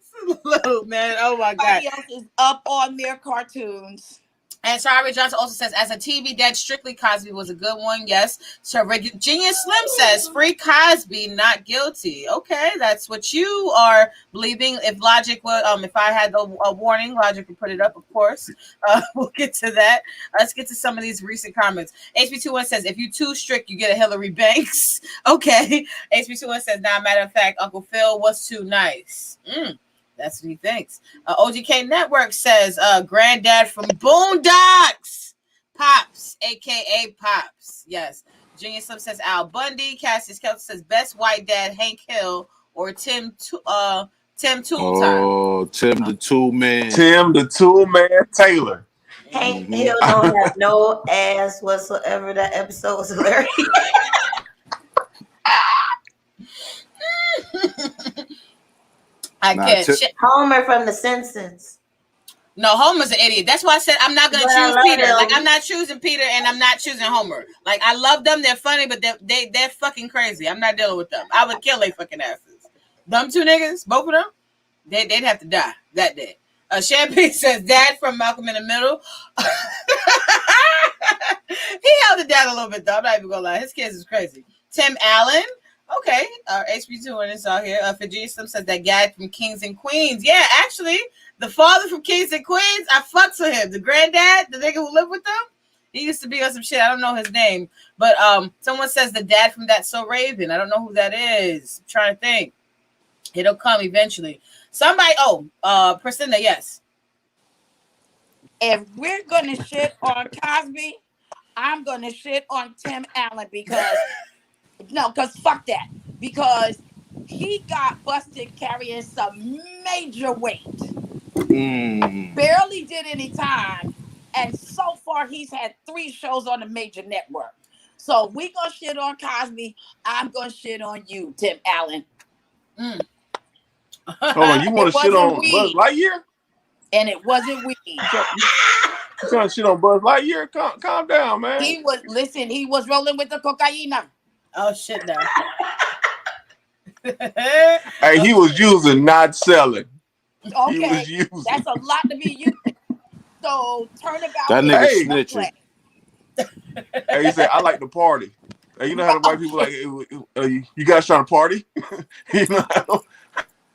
Salute, man. Oh my God. Everybody else is up on their cartoons. And Shari Johnson also says, as a TV dad, Strictly Cosby was a good one. Yes. So Virginia Slim says, free Cosby, not guilty. Okay, that's what you are believing. If Logic would, if I had a warning, Logic would put it up, of course. We'll get to that. Let's get to some of these recent comments. HB21 says, if you too strict, you get a Hillary Banks. Okay. HB21 says, now, matter of fact, Uncle Phil was too nice. That's what he thinks. OGK Network says, granddad from Boondocks. Pops, a.k.a. Pops. Yes. Virginia Slim says Al Bundy. Cassius Kelton says best white dad, Hank Hill or Tim Tool Time. Oh, Tim the Tool Man. Tim the Tool Man Taylor. Hank Hill don't have no ass whatsoever. That episode was hilarious. I can't. Homer from The Simpsons. No, Homer's an idiot. That's why I said I'm not going to choose Peter. Like, I'm not choosing Peter and I'm not choosing Homer. Like, I love them. They're funny, but they're fucking crazy. I'm not dealing with them. I would kill their fucking asses. Them two niggas, both of them, they'd have to die that day. Champagne says, Dad from Malcolm in the Middle. He held it down a little bit, though. I'm not even going to lie. His kids is crazy. Tim Allen. Okay. HB2 and it's out here. Virginia Slim says that guy from Kings and Queens. Yeah, actually, the father from Kings and Queens, I fucks with him. The granddad, the nigga who lived with them, he used to be on some shit. I don't know his name. But someone says the dad from That's So Raven. I don't know who that is. I'm trying to think. It'll come eventually. Somebody, Priscilla, yes. If we're going to shit on Cosby, I'm going to shit on Tim Allen because fuck that. Because he got busted carrying some major weight. Barely did any time. And so far, he's had 3 shows on the major network. So if we going to shit on Cosby, I'm going to shit on you, Tim Allen. Hold on, you want to shit on Buzz Lightyear? And it wasn't weed. You trying to shit on Buzz Lightyear? Calm down, man. He was rolling with the cocaine. Oh, shit, no. Hey, he was using, not selling. Okay, he was using. That's a lot to be using. So turnabout. That nigga snitching. Hey, he said, I like to party. Hey, you know how the white people like, you guys trying to party? You know?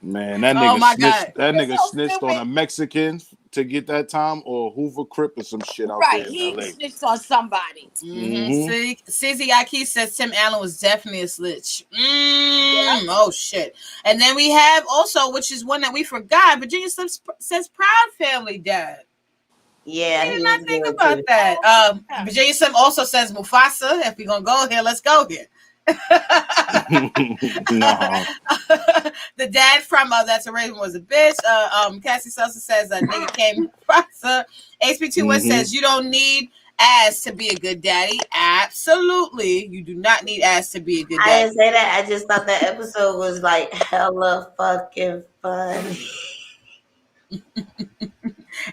Man, that nigga snitched on a Mexican to get that time, or Hoover Crip or some shit out there in LA. He snitched on somebody. See, CZ Aki says Tim Allen was definitely a snitch. Oh shit! And then we have also, which is one that we forgot. Virginia Slim says Proud Family dad. Yeah, I did not think about that. Virginia Slim also says Mufasa. If we're gonna go here, let's go here. No. The dad from That's a Raven was a bitch. Cassie Sosa says nigga came Mufasa. HB21 says you don't need ass to be a good daddy. Absolutely, you do not need ass to be a good daddy. I didn't say that. I just thought that episode was like hella fucking funny.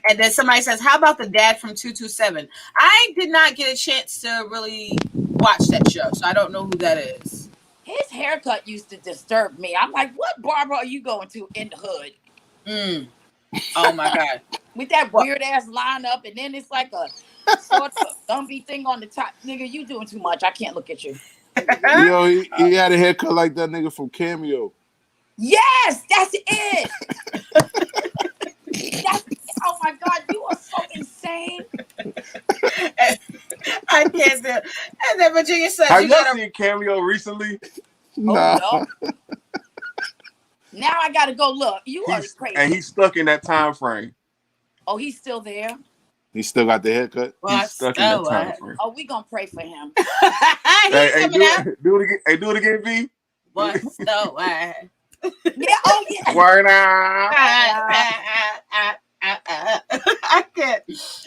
And then somebody says, how about the dad from 227? I did not get a chance to really watch that show, so I don't know who that is. His haircut used to disturb me. I'm like, what barber are you going to in the hood? Oh my God. With that weird ass lineup, and then it's like a sort of dumpy thing on the top. Nigga, you doing too much. I can't look at you. Yo, he had a haircut like that nigga from Cameo. Yes, that's it. Oh my God, you are so insane. I can't do it. And then Virginia says, have y'all seen Cameo recently? Nah. Oh, no. Now I gotta go look. You are crazy. And he's stuck in that time frame. Oh, he's still there? He still got the haircut? He's stuck in that time frame. Oh, we gonna pray for him. Do it again, V. What's the word? Yeah, Word out. I can't.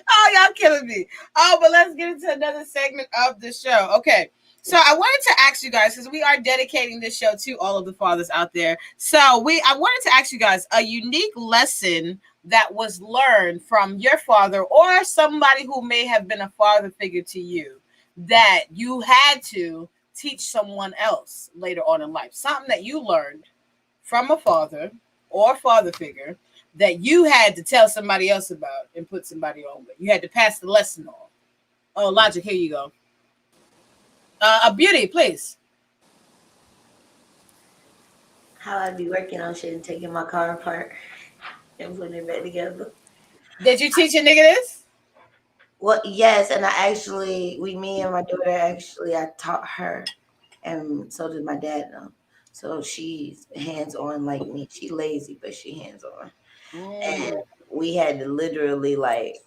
Oh, y'all killing me. Oh, but let's get into another segment of the show. Okay. So I wanted to ask you guys, because we are dedicating this show to all of the fathers out there. So I wanted to ask you guys a unique lesson that was learned from your father or somebody who may have been a father figure to you that you had to teach someone else later on in life. Something that you learned from a father or father figure that you had to tell somebody else about and put somebody on with. You had to pass the lesson on. Oh, Logic, here you go. A beauty, please. How I be working on shit and taking my car apart and putting it back together. Did you teach a nigga this? Well, yes, and me and my daughter actually, I taught her, and so did my dad. Though, so she's hands on like me. She lazy, but she hands on. And Mm. we had to literally like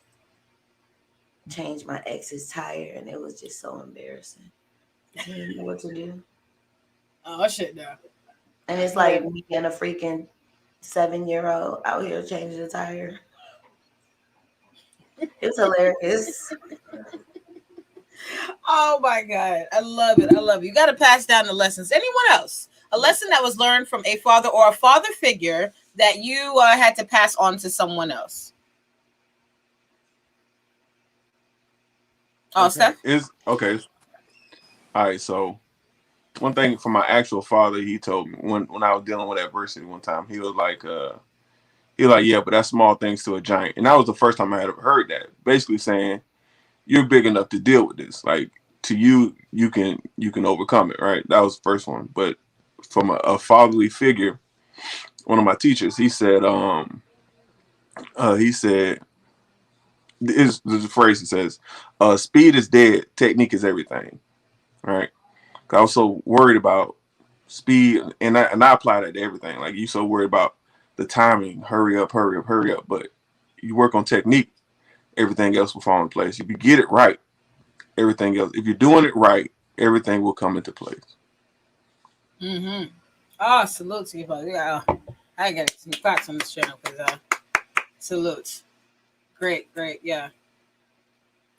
change my ex's tire, and it was just so embarrassing because he didn't know what to do. Oh shit, no. And it's Yeah. like me and a freaking 7-year-old out here changing the tire. It's hilarious. Oh my god, I love it. I love it. You got to pass down the lessons. Anyone else? A lesson that was learned from a father or a father figure that you had to pass on to someone else. Oh, Okay, Steph. is okay. All right, so one thing from my actual father, he told me when I was dealing with adversity one time, he was like, yeah, but that's small things to a giant, and that was the first time I had ever heard that. Basically saying you're big enough to deal with this. Like to you, you can overcome it, right? That was the first one. But from a fatherly figure, one of my teachers, he said, there's a phrase that says, "Speed is dead, technique is everything." Right? 'Cause I was so worried about speed, and I apply that to everything. Like you so worried about the timing, hurry up, hurry up, hurry up. But you work on technique, everything else will fall in place. If you get it right, everything else. If you're doing it right, everything will come into place. Mm-hmm. Oh, salute to you, father. Yeah, I got some facts on this channel because salute. Great, great, yeah,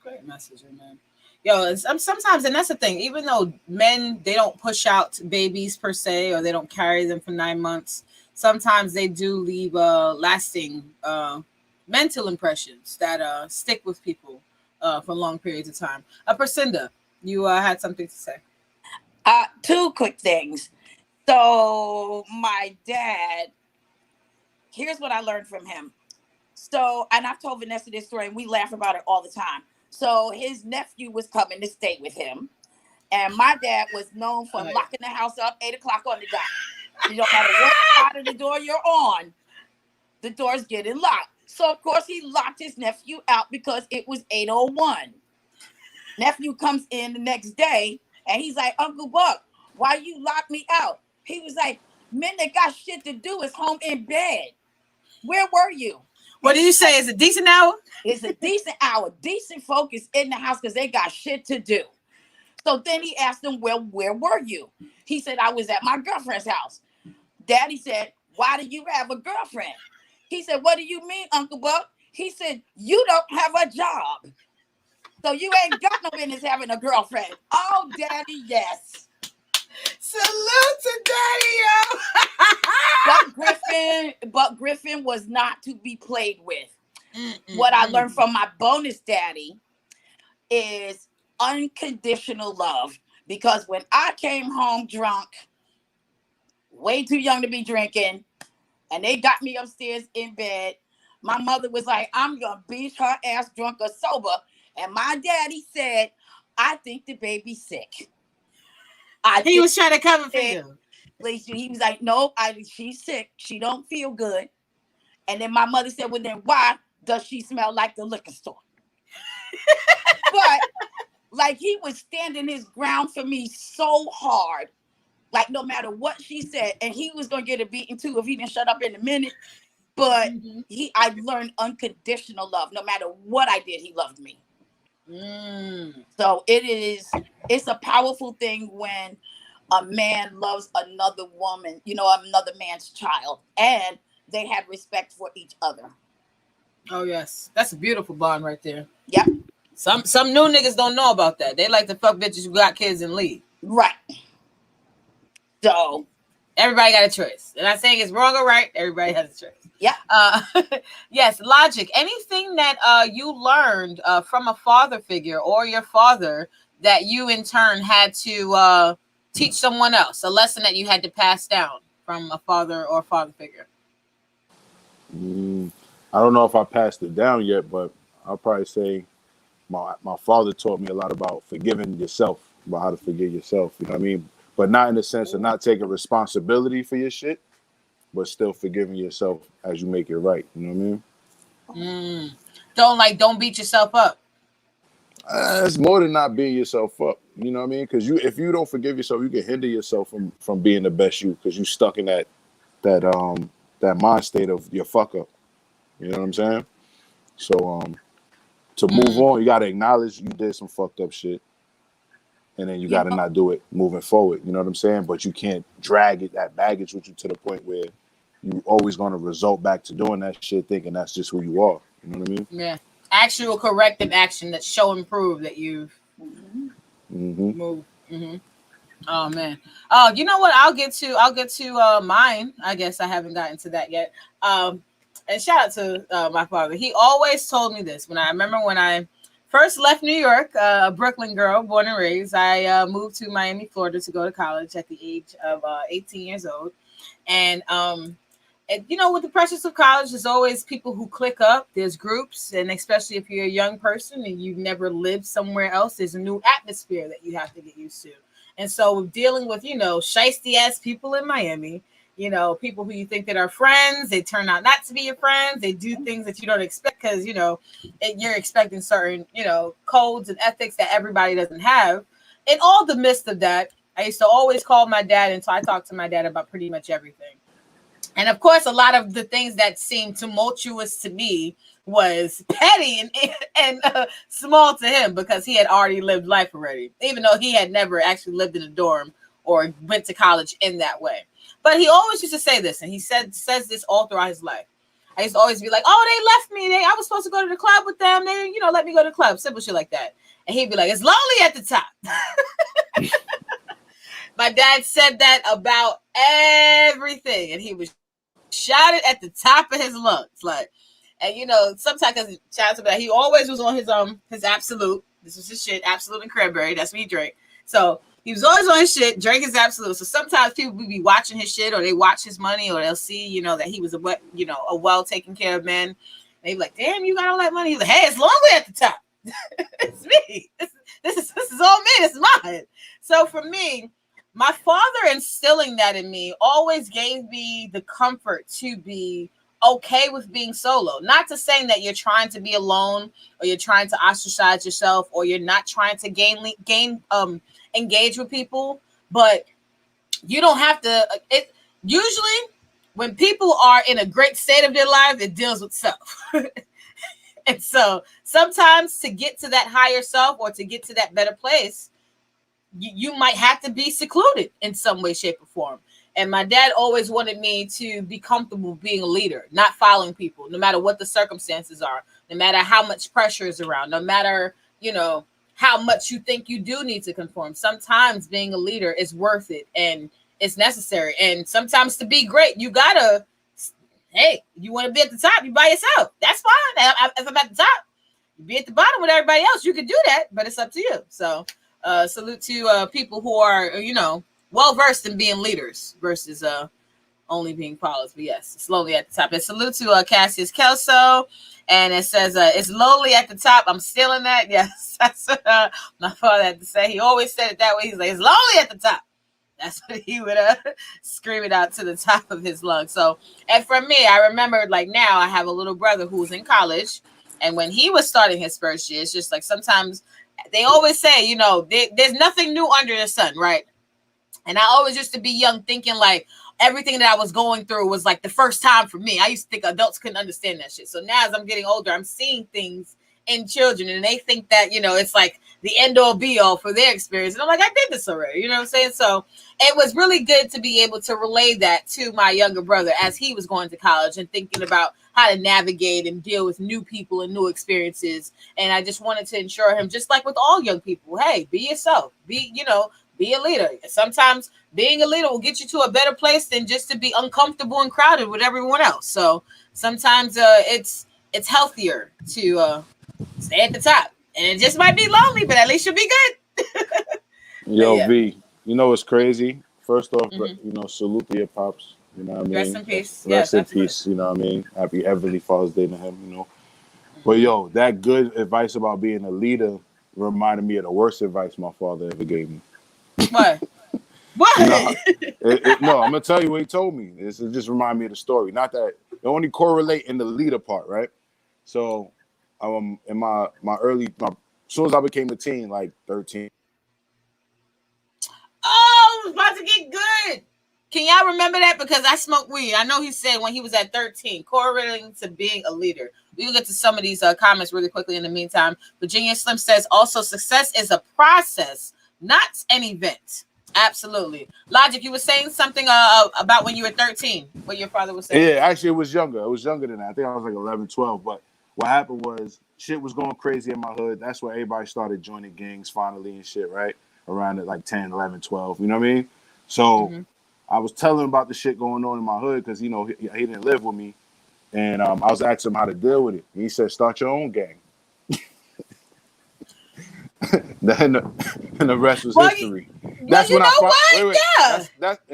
great message, man. Yo, sometimes, and that's the thing. Even though men they don't push out babies per se, or they don't carry them for 9 months, sometimes they do leave lasting mental impressions that stick with people for long periods of time. Percinda, you had something to say. Two quick things. So my dad, here's what I learned from him. So, and I've told Vanessa this story, and we laugh about it all the time. So his nephew was coming to stay with him, and my dad was known for locking the house up 8 o'clock on the dot. You don't matter what side of the door you're on, the door's getting locked. So of course he locked his nephew out because it was 8:01. Nephew comes in the next day and he's like, Uncle Buck, why you lock me out? He was like, men that got shit to do is home in bed. Where were you? What do you say? Is a decent hour? It's a decent hour. Decent folk is in the house because they got shit to do. So then he asked him, well, where were you? He said, I was at my girlfriend's house. Daddy said, why do you have a girlfriend? He said, what do you mean, Uncle Buck? He said, you don't have a job. So you ain't got no business having a girlfriend. Oh, Daddy, yes. Salute to Daddy, yo. But Griffin was not to be played with. What I learned from my bonus daddy is unconditional love. Because when I came home drunk, way too young to be drinking, and they got me upstairs in bed, my mother was like, I'm going to beat her ass drunk or sober. And my daddy said, I think the baby's sick. He was trying to cover for you. He was like, no, she's sick. She don't feel good. And then my mother said, well, then why does she smell like the liquor store? But like he was standing his ground for me so hard. Like no matter what she said, and he was gonna get a beating too if he didn't shut up in a minute. But I learned unconditional love. No matter what I did, he loved me. So it's a powerful thing when a man loves another woman, another man's child, and they have respect for each other. Oh yes, that's a beautiful bond right there. Yep. Some new niggas don't know about that. They like to fuck bitches who got kids and leave. Right. So everybody got a choice. And I'm saying it's wrong or right. Everybody has a choice. yeah. Yes, Logic. Anything that you learned from a father figure or your father that you in turn had to teach someone else, a lesson that you had to pass down from a father or father figure? I don't know if I passed it down yet, but I'll probably say my father taught me a lot about forgiving yourself, about how to forgive yourself. You know what I mean? But not in the sense of not taking responsibility for your shit, but still forgiving yourself as you make it right. You know what I mean? Don't beat yourself up. It's more than not beating yourself up. You know what I mean? Because if you don't forgive yourself, you can hinder yourself from being the best you, because you stuck in that mind state of your fuck up. You know what I'm saying? So to move on, you gotta acknowledge you did some fucked up shit, and then you gotta not do it moving forward. You know what I'm saying? But you can't drag that baggage with you to the point where you always gonna result back to doing that shit, thinking that's just who you are. You know what I mean? Yeah. Actual corrective action that show and prove that you've moved. Oh man. Oh, you know what? I'll get to mine. I guess I haven't gotten to that yet. And shout out to my father. He always told me this. When I first left New York, a Brooklyn girl, born and raised, I moved to Miami, Florida to go to college at the age of 18 years old. And you know, with the pressures of college, there's always people who click up. There's groups, and especially if you're a young person and you've never lived somewhere else, there's a new atmosphere that you have to get used to. And so dealing with, you know, shiesty ass people in Miami, you know, people who you think that are friends, they turn out not to be your friends. They do things that you don't expect because, you know, you're expecting certain, you know, codes and ethics that everybody doesn't have. In all the midst of that, I used to always call my dad, and so I talked to my dad about pretty much everything. And of course, a lot of the things that seemed tumultuous to me was petty and small to him because he had already lived life already, even though he had never actually lived in a dorm or went to college in that way. But he always used to say this, and he says this all throughout his life. I used to always be like, "Oh, they left me. I was supposed to go to the club with them. They didn't, you know, let me go to the club." Simple shit like that. And he'd be like, "It's lonely at the top." My dad said that about everything, and he was shouted at the top of his lungs, like, and you know, sometimes shout out, he always was on his Absolute. This was his shit, Absolute and cranberry. That's what he drank. So he was always on his shit, drank his Absolute. So sometimes people would be watching his shit, or they watch his money, or they'll see, you know, that he was a well taken care of man. They be like, "Damn, you got all that money." He's like, "Hey, it's lonely at the top." It's me. This is all me. This is mine. So for me, my father instilling that in me always gave me the comfort to be okay with being solo. Not to saying that you're trying to be alone or you're trying to ostracize yourself or you're not trying to engage with people, but you don't have to. It usually when people are in a great state of their life, it deals with self. And so sometimes to get to that higher self or to get to that better place, you might have to be secluded in some way, shape, or form. And my dad always wanted me to be comfortable being a leader, not following people, no matter what the circumstances are, no matter how much pressure is around, no matter, you know, how much you think you do need to conform. Sometimes being a leader is worth it and it's necessary. And sometimes to be great, you gotta, hey, you want to be at the top, you by yourself. That's fine. If I'm at the top, you be at the bottom with everybody else. You can do that, but it's up to you. So salute to people who are, you know, well versed in being leaders versus only being followers. But yes, it's lonely at the top. And salute to Cassius Kelso, and it says it's lonely at the top. I'm stealing that. Yes, that's what my father had to say. He always said it that way. He's like, it's lonely at the top. That's what he would scream it out to the top of his lungs. So, and for me, I remember, like, now I have a little brother who's in college, and when he was starting his first year, it's just like sometimes they always say, you know, there's nothing new under the sun, right? And I always used to be young thinking like everything that I was going through was like the first time for me. I used to think adults couldn't understand that shit. So now as I'm getting older, I'm seeing things in children and they think that, you know, it's like the end all be all for their experience. And I'm like, I did this already, you know what I'm saying? So it was really good to be able to relay that to my younger brother as he was going to college and thinking about how to navigate and deal with new people and new experiences. And I just wanted to ensure him, just like with all young people, hey, be yourself, be a leader. Sometimes being a leader will get you to a better place than just to be uncomfortable and crowded with everyone else. So sometimes it's healthier to stay at the top, and it just might be lonely, but at least you'll be good. But Yo, yeah, V, you know what's crazy? First off, hmm salute to your pops. You know what I rest mean? in peace. Rest Yes, in absolutely. peace. You know what I mean? Happy Heavenly Father's Day to him. But Hmm. yo, that good advice about being a leader reminded me of the worst advice my father ever gave me. What? You know, What? no, I'm gonna tell you what he told me. It just reminded me of the story. Not that it only correlate in the leader part, right? So, in as soon as I became a teen, like 13. Oh, it was about to get good. Can y'all remember that? Because I smoked weed. I know he said when he was at 13, correlating to being a leader. We will get to some of these comments really quickly in the meantime. Virginia Slim says also success is a process, not an event. Absolutely. Logic, you were saying something about when you were 13, what your father was saying. Yeah, actually, it was younger. It was younger than that. I think I was like 11, 12. But what happened was shit was going crazy in my hood. That's where everybody started joining gangs finally and shit, right? Around at like 10, 11, 12. You know what I mean? So Mm-hmm. I was telling him about the shit going on in my hood because, he didn't live with me. And I was asking him how to deal with it. And he said, start your own gang. Then the rest was Well, history. well, That's you when know what? wait. Yeah.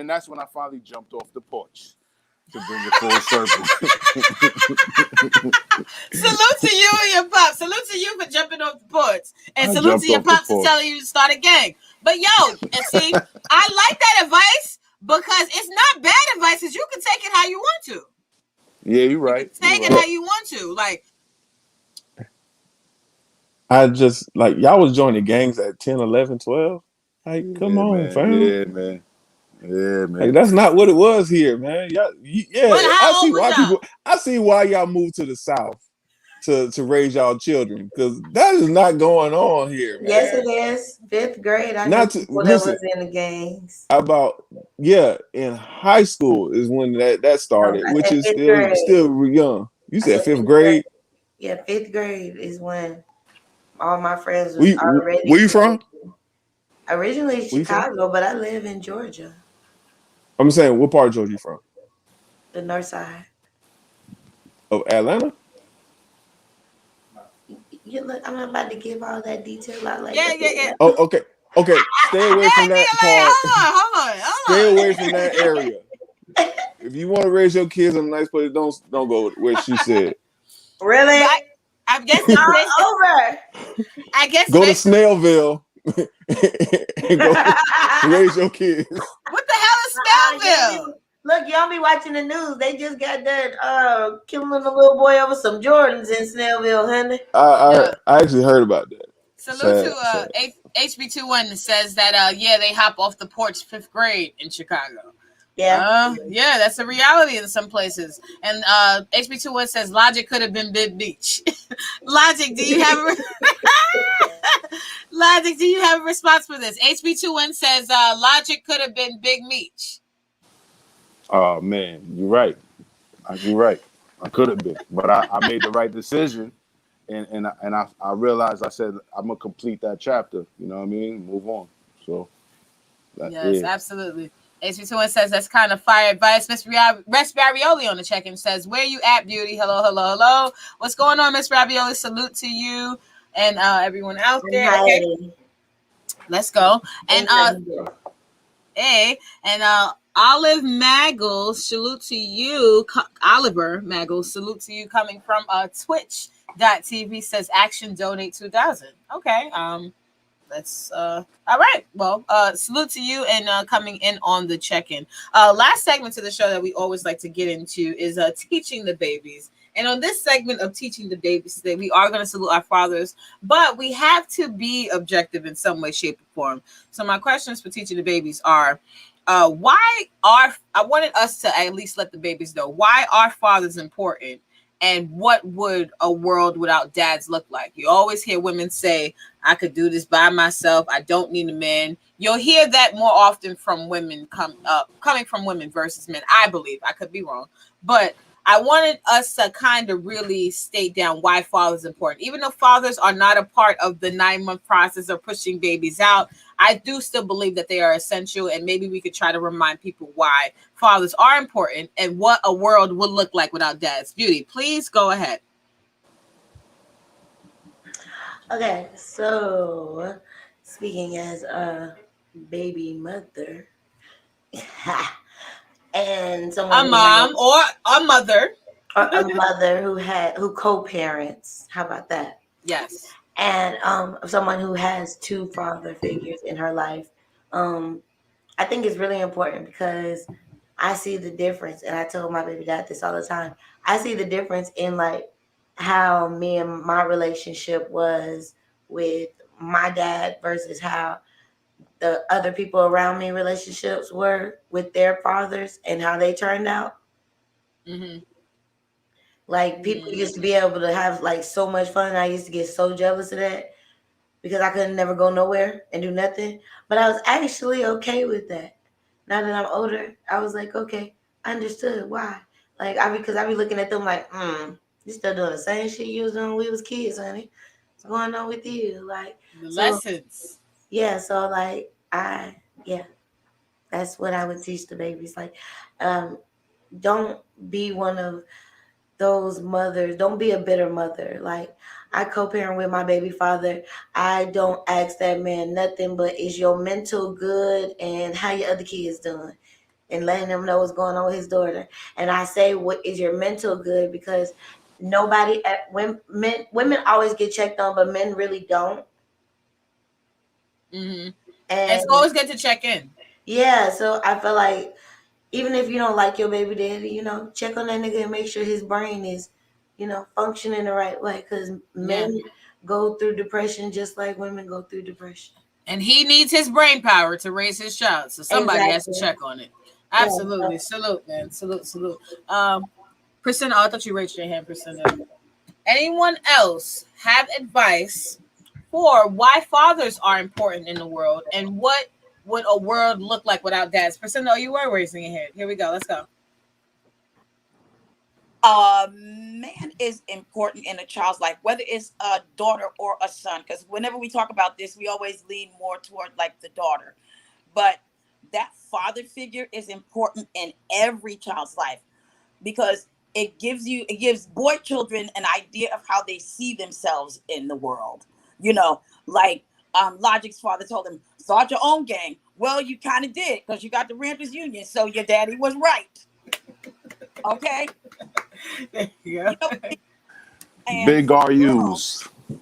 That's when I finally jumped off the porch to bring it full circle. Salute to you and your pops. Salute to you for jumping off the porch. And I salute to jumped your off the pops for telling porch. you to start a gang. But yo, and see, I like that advice because it's not bad advice because you can take it how you want to. Yeah, you're You can right. You're take it right. how you want to. Like, I just like y'all was joining gangs at 10, 11, 12. Like, come Yeah, on, man. fam. Yeah, man. Yeah, Like man. that's not what it was here, man. but Yeah, I how see old was why y'all? people. I see why y'all moved to the south to raise y'all children because that is not going on here, Yes, man. it is. Fifth grade, I knew Not to people that listen was in the gangs. about. Yeah, in high school is when that No, started, I which said is fifth grade. still young. You I said said fifth fifth grade. grade. Yeah, fifth grade is when all my friends Where was where already you from? drinking. Originally Where you from? Chicago, but I live in Georgia, I'm saying, what part of Georgia you from? the north side. Of Atlanta? You look, I'm not about to give all that detail out like Yeah, that. yeah, yeah. Oh, okay. Okay. Stay away Hey, from that part. hold on, Stay hold on. away from that area. If you want to raise your kids in a nice place, don't go where she said. Really? But I guess it's basically, All over. I guess Go to basically, Snailville and go raise your kids. what the hell is Smellville? Look, y'all be watching the news. They just got done killing the little boy over some Jordans in Snellville, honey. Yeah. I actually heard about that. Salute to Sad, sad. HB21 says that yeah, they hop off the porch fifth grade in Chicago. Yeah. Yeah, that's a reality in some places. And HB21 says Logic could have been Big Beach. Logic, do you have a Logic, do you have a response for this? HB21 says Logic could have been Big Meech. Oh man, you're right. You're right. I could have been, but I made the right decision, and I realized I said I'm gonna complete that chapter. You know what I mean? Move on. So Yes, yeah. absolutely. HB21 says that's kind of fire advice. Miss Ravioli on the check-in says, where you at, beauty? Hello, hello, hello. What's going on, Miss Ravioli? Salute to you and everyone out And there. Okay, Heidi. let's go. And Incognito. hey, and Olive Maggles, salute to you. Oliver Maggles, salute to you coming from Twitch.tv says action donate 2000. Okay, that's all right. Well, salute to you and coming in on the check-in. Last segment to the show that we always like to get into is teaching the babies. And on this segment of teaching the babies today, we are going to salute our fathers, but we have to be objective in some way, shape, or form. So my questions for teaching the babies are, why are I wanted us to at least let the babies know why are fathers important, and what would a world without dads look like? You always hear women say, I could do this by myself. I don't need a man. You'll hear that more often from women coming from women versus men. I believe I could be wrong, but I wanted us to kind of really state down why fathers are important. Even though fathers are not a part of the 9-month process of pushing babies out, I do still believe that they are essential, and maybe we could try to remind people why fathers are important and what a world would look like without dads. Beauty, please go ahead. Okay, so speaking as a baby mother and A someone who had mom or a mother. or a mother who co-parents, how about that? Yes. And someone who has two father figures in her life, um, I think it's really important because I see the difference, and I tell my baby dad this all the time. I see the difference in like how me and my relationship was with my dad versus how the other people around me relationships were with their fathers and how they turned out. Mm-hmm. Like people used to be able to have like so much fun. I used to get so jealous of that because I couldn't never go nowhere and do nothing. But I was actually okay with that. Now that I'm older, I was like, okay, I understood why. Like because I be looking at them like, you still doing the same shit you was doing when we was kids, honey. What's going on with you? Like The so lessons. yeah, so like yeah, that's what I would teach the babies. Like, um, don't be one of those mothers. Don't be a bitter mother. Like I co-parent with my baby father. I don't ask that man nothing but is your mental good and how your other kids doing, and letting them know what's going on with his daughter. And I say, what is your mental good? Because nobody when women always get checked on, but men really don't. Mm-hmm. And It's always good to check in. yeah, so I feel like even if you don't like your baby daddy, check on that nigga and make sure his brain is, functioning the right way. Because Yeah. men go through depression just like women go through depression. And he needs his brain power to raise his child. So somebody has to Exactly. check on it. Yeah. Absolutely. Salute, man. Salute, salute. Priscilla, oh, I thought you raised your hand, Priscilla. Anyone else have advice for why fathers are important in the world and what would a world look like without dads? Priscilla, you were raising your hand. Here we go. Let's go. A man is important in a child's life, whether it's a daughter or a son. Because whenever we talk about this, we always lean more toward like the daughter. But that father figure is important in every child's life because it gives boy children an idea of how they see themselves in the world. You know, like Logic's father told him, start your own gang. Well, you kind of did because you got the Renters Union, so your daddy was right. Okay, There you you go. know, and Big for girls, RUs.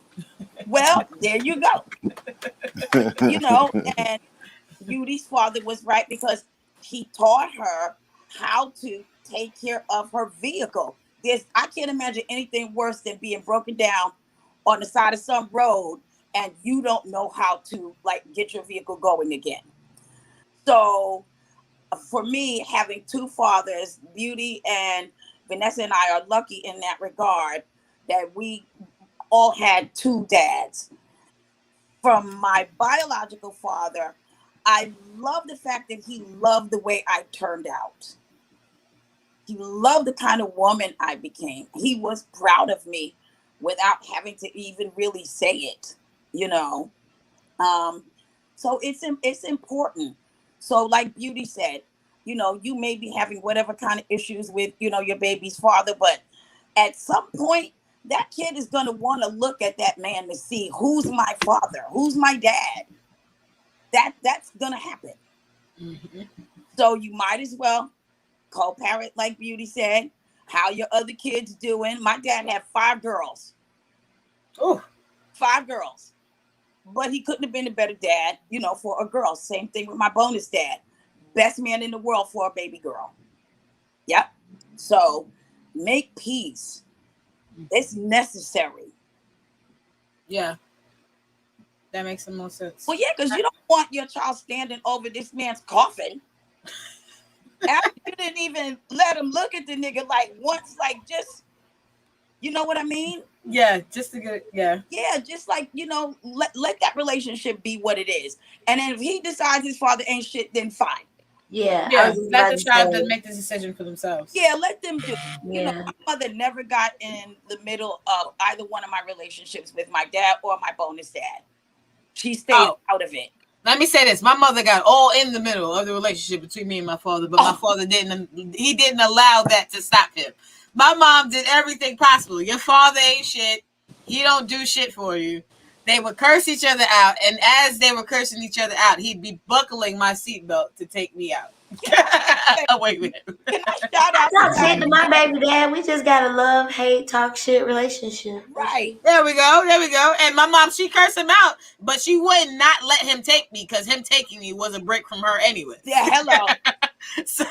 well, there you go. You know, and Beauty's father was right because he taught her how to take care of her vehicle. I can't imagine anything worse than being broken down on the side of some road and you don't know how to like get your vehicle going again. So for me, having two fathers, Beauty and Vanessa and I are lucky in that regard that we all had two dads. From my biological father, I love the fact that he loved the way I turned out. He loved the kind of woman I became. He was proud of me without having to even really say it, you know. Um, so it's important. So like Beauty said, you may be having whatever kind of issues with, your baby's father, but at some point that kid is going to want to look at that man to see who's my father, who's my dad. That's going to happen. Mm-hmm. So you might as well co-parent like Beauty said. How your other kids doing? My dad had 5 girls. Oh, 5 girls. But he couldn't have been a better dad, for a girl. Same thing with my bonus dad. Best man in the world for a baby girl. Yep. So make peace. It's necessary. yeah. That makes the most sense. Well, yeah, because you don't want your child standing over this man's coffin. After you didn't even let him look at the nigga like once, like just, you know what I mean? Yeah, just to get, yeah. Yeah, just like, let that relationship be what it is. And then if he decides his father ain't shit, then fine. Yeah, I Yeah, was just let about the to child to say. make this decision for themselves. Yeah, let them do it. Yeah. My mother never got in the middle of either one of my relationships with my dad or my bonus dad. She stayed Oh, out of it. let me say this: my mother got all in the middle of the relationship between me and my father, but my Oh, father didn't. He didn't allow that to stop him. My mom did everything possible. Your father ain't shit. He don't do shit for you. They would curse each other out, and as they were cursing each other out, he'd be buckling my seatbelt to take me out. can I say, Oh, wait a minute. can I shout I out the talk shit guy? to my baby dad. We just got a love, hate, talk shit relationship. That's it. Right. There we go. There we go. And my mom, she cursed him out, but she would not let him take me because him taking me was a break from her anyway. Yeah, hello. So,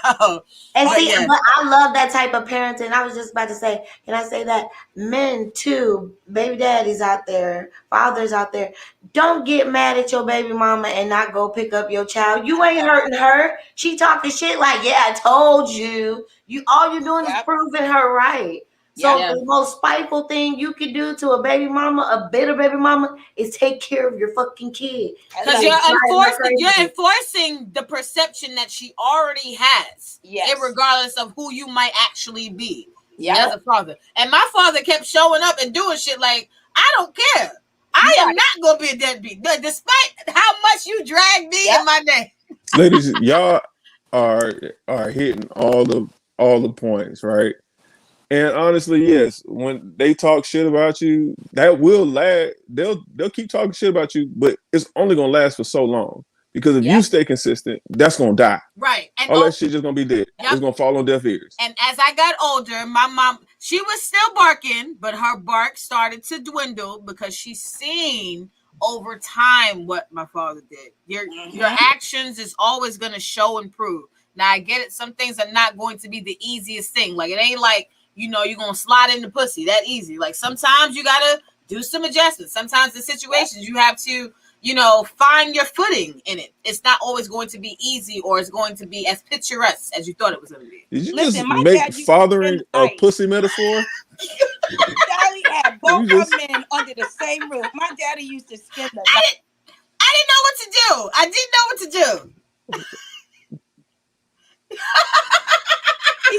And but see, yeah, but I love that type of parenting. I was just about to say, can I say that men too, baby daddies out there, fathers out there, don't get mad at your baby mama and not go pick up your child. You ain't hurting her. She talking shit like, yeah, I told you. You all you're doing is Yep. proving her right. So Yep. yeah. the most spiteful thing you could do to a baby mama, a bitter baby mama, is take care of your fucking kid. Because Cause Hello. it's driving her you're crazy. enforcing the perception that she already has, Yes. regardless of who you might actually be Yep. as a father. And my father kept showing up and doing shit like, I don't care. I am Right. not gonna be a deadbeat, despite how much you drag me Yep. in my name. Ladies, y'all are are hitting all the points, right? And honestly, yes, when they talk shit about you, that will last. They'll keep talking shit about you, but it's only gonna last for so long. Because if you Yep. stay consistent, that's gonna die. Right. And All that shit just gonna be dead. yep. It's gonna fall on deaf ears. And as I got older, my mom, she was still barking, but her bark started to dwindle because she's seen over time what my father did. Your Mm-hmm. actions is always going to show and prove. Now I get it. Some things are not going to be the easiest thing. Like it ain't like, you're going to slide in the pussy that easy. Like sometimes you got to do some adjustments. Sometimes in Yep. situations you have to find your footing in it. It's not always going to be easy or it's going to be as picturesque as you thought it was going to be. Did you Listen, just my make dad used to spend fathering the a night. pussy metaphor? Daddy had You both of just men under the same roof. My daddy used to spend the I night. didn't, I didn't know what to do. I didn't know what to do. He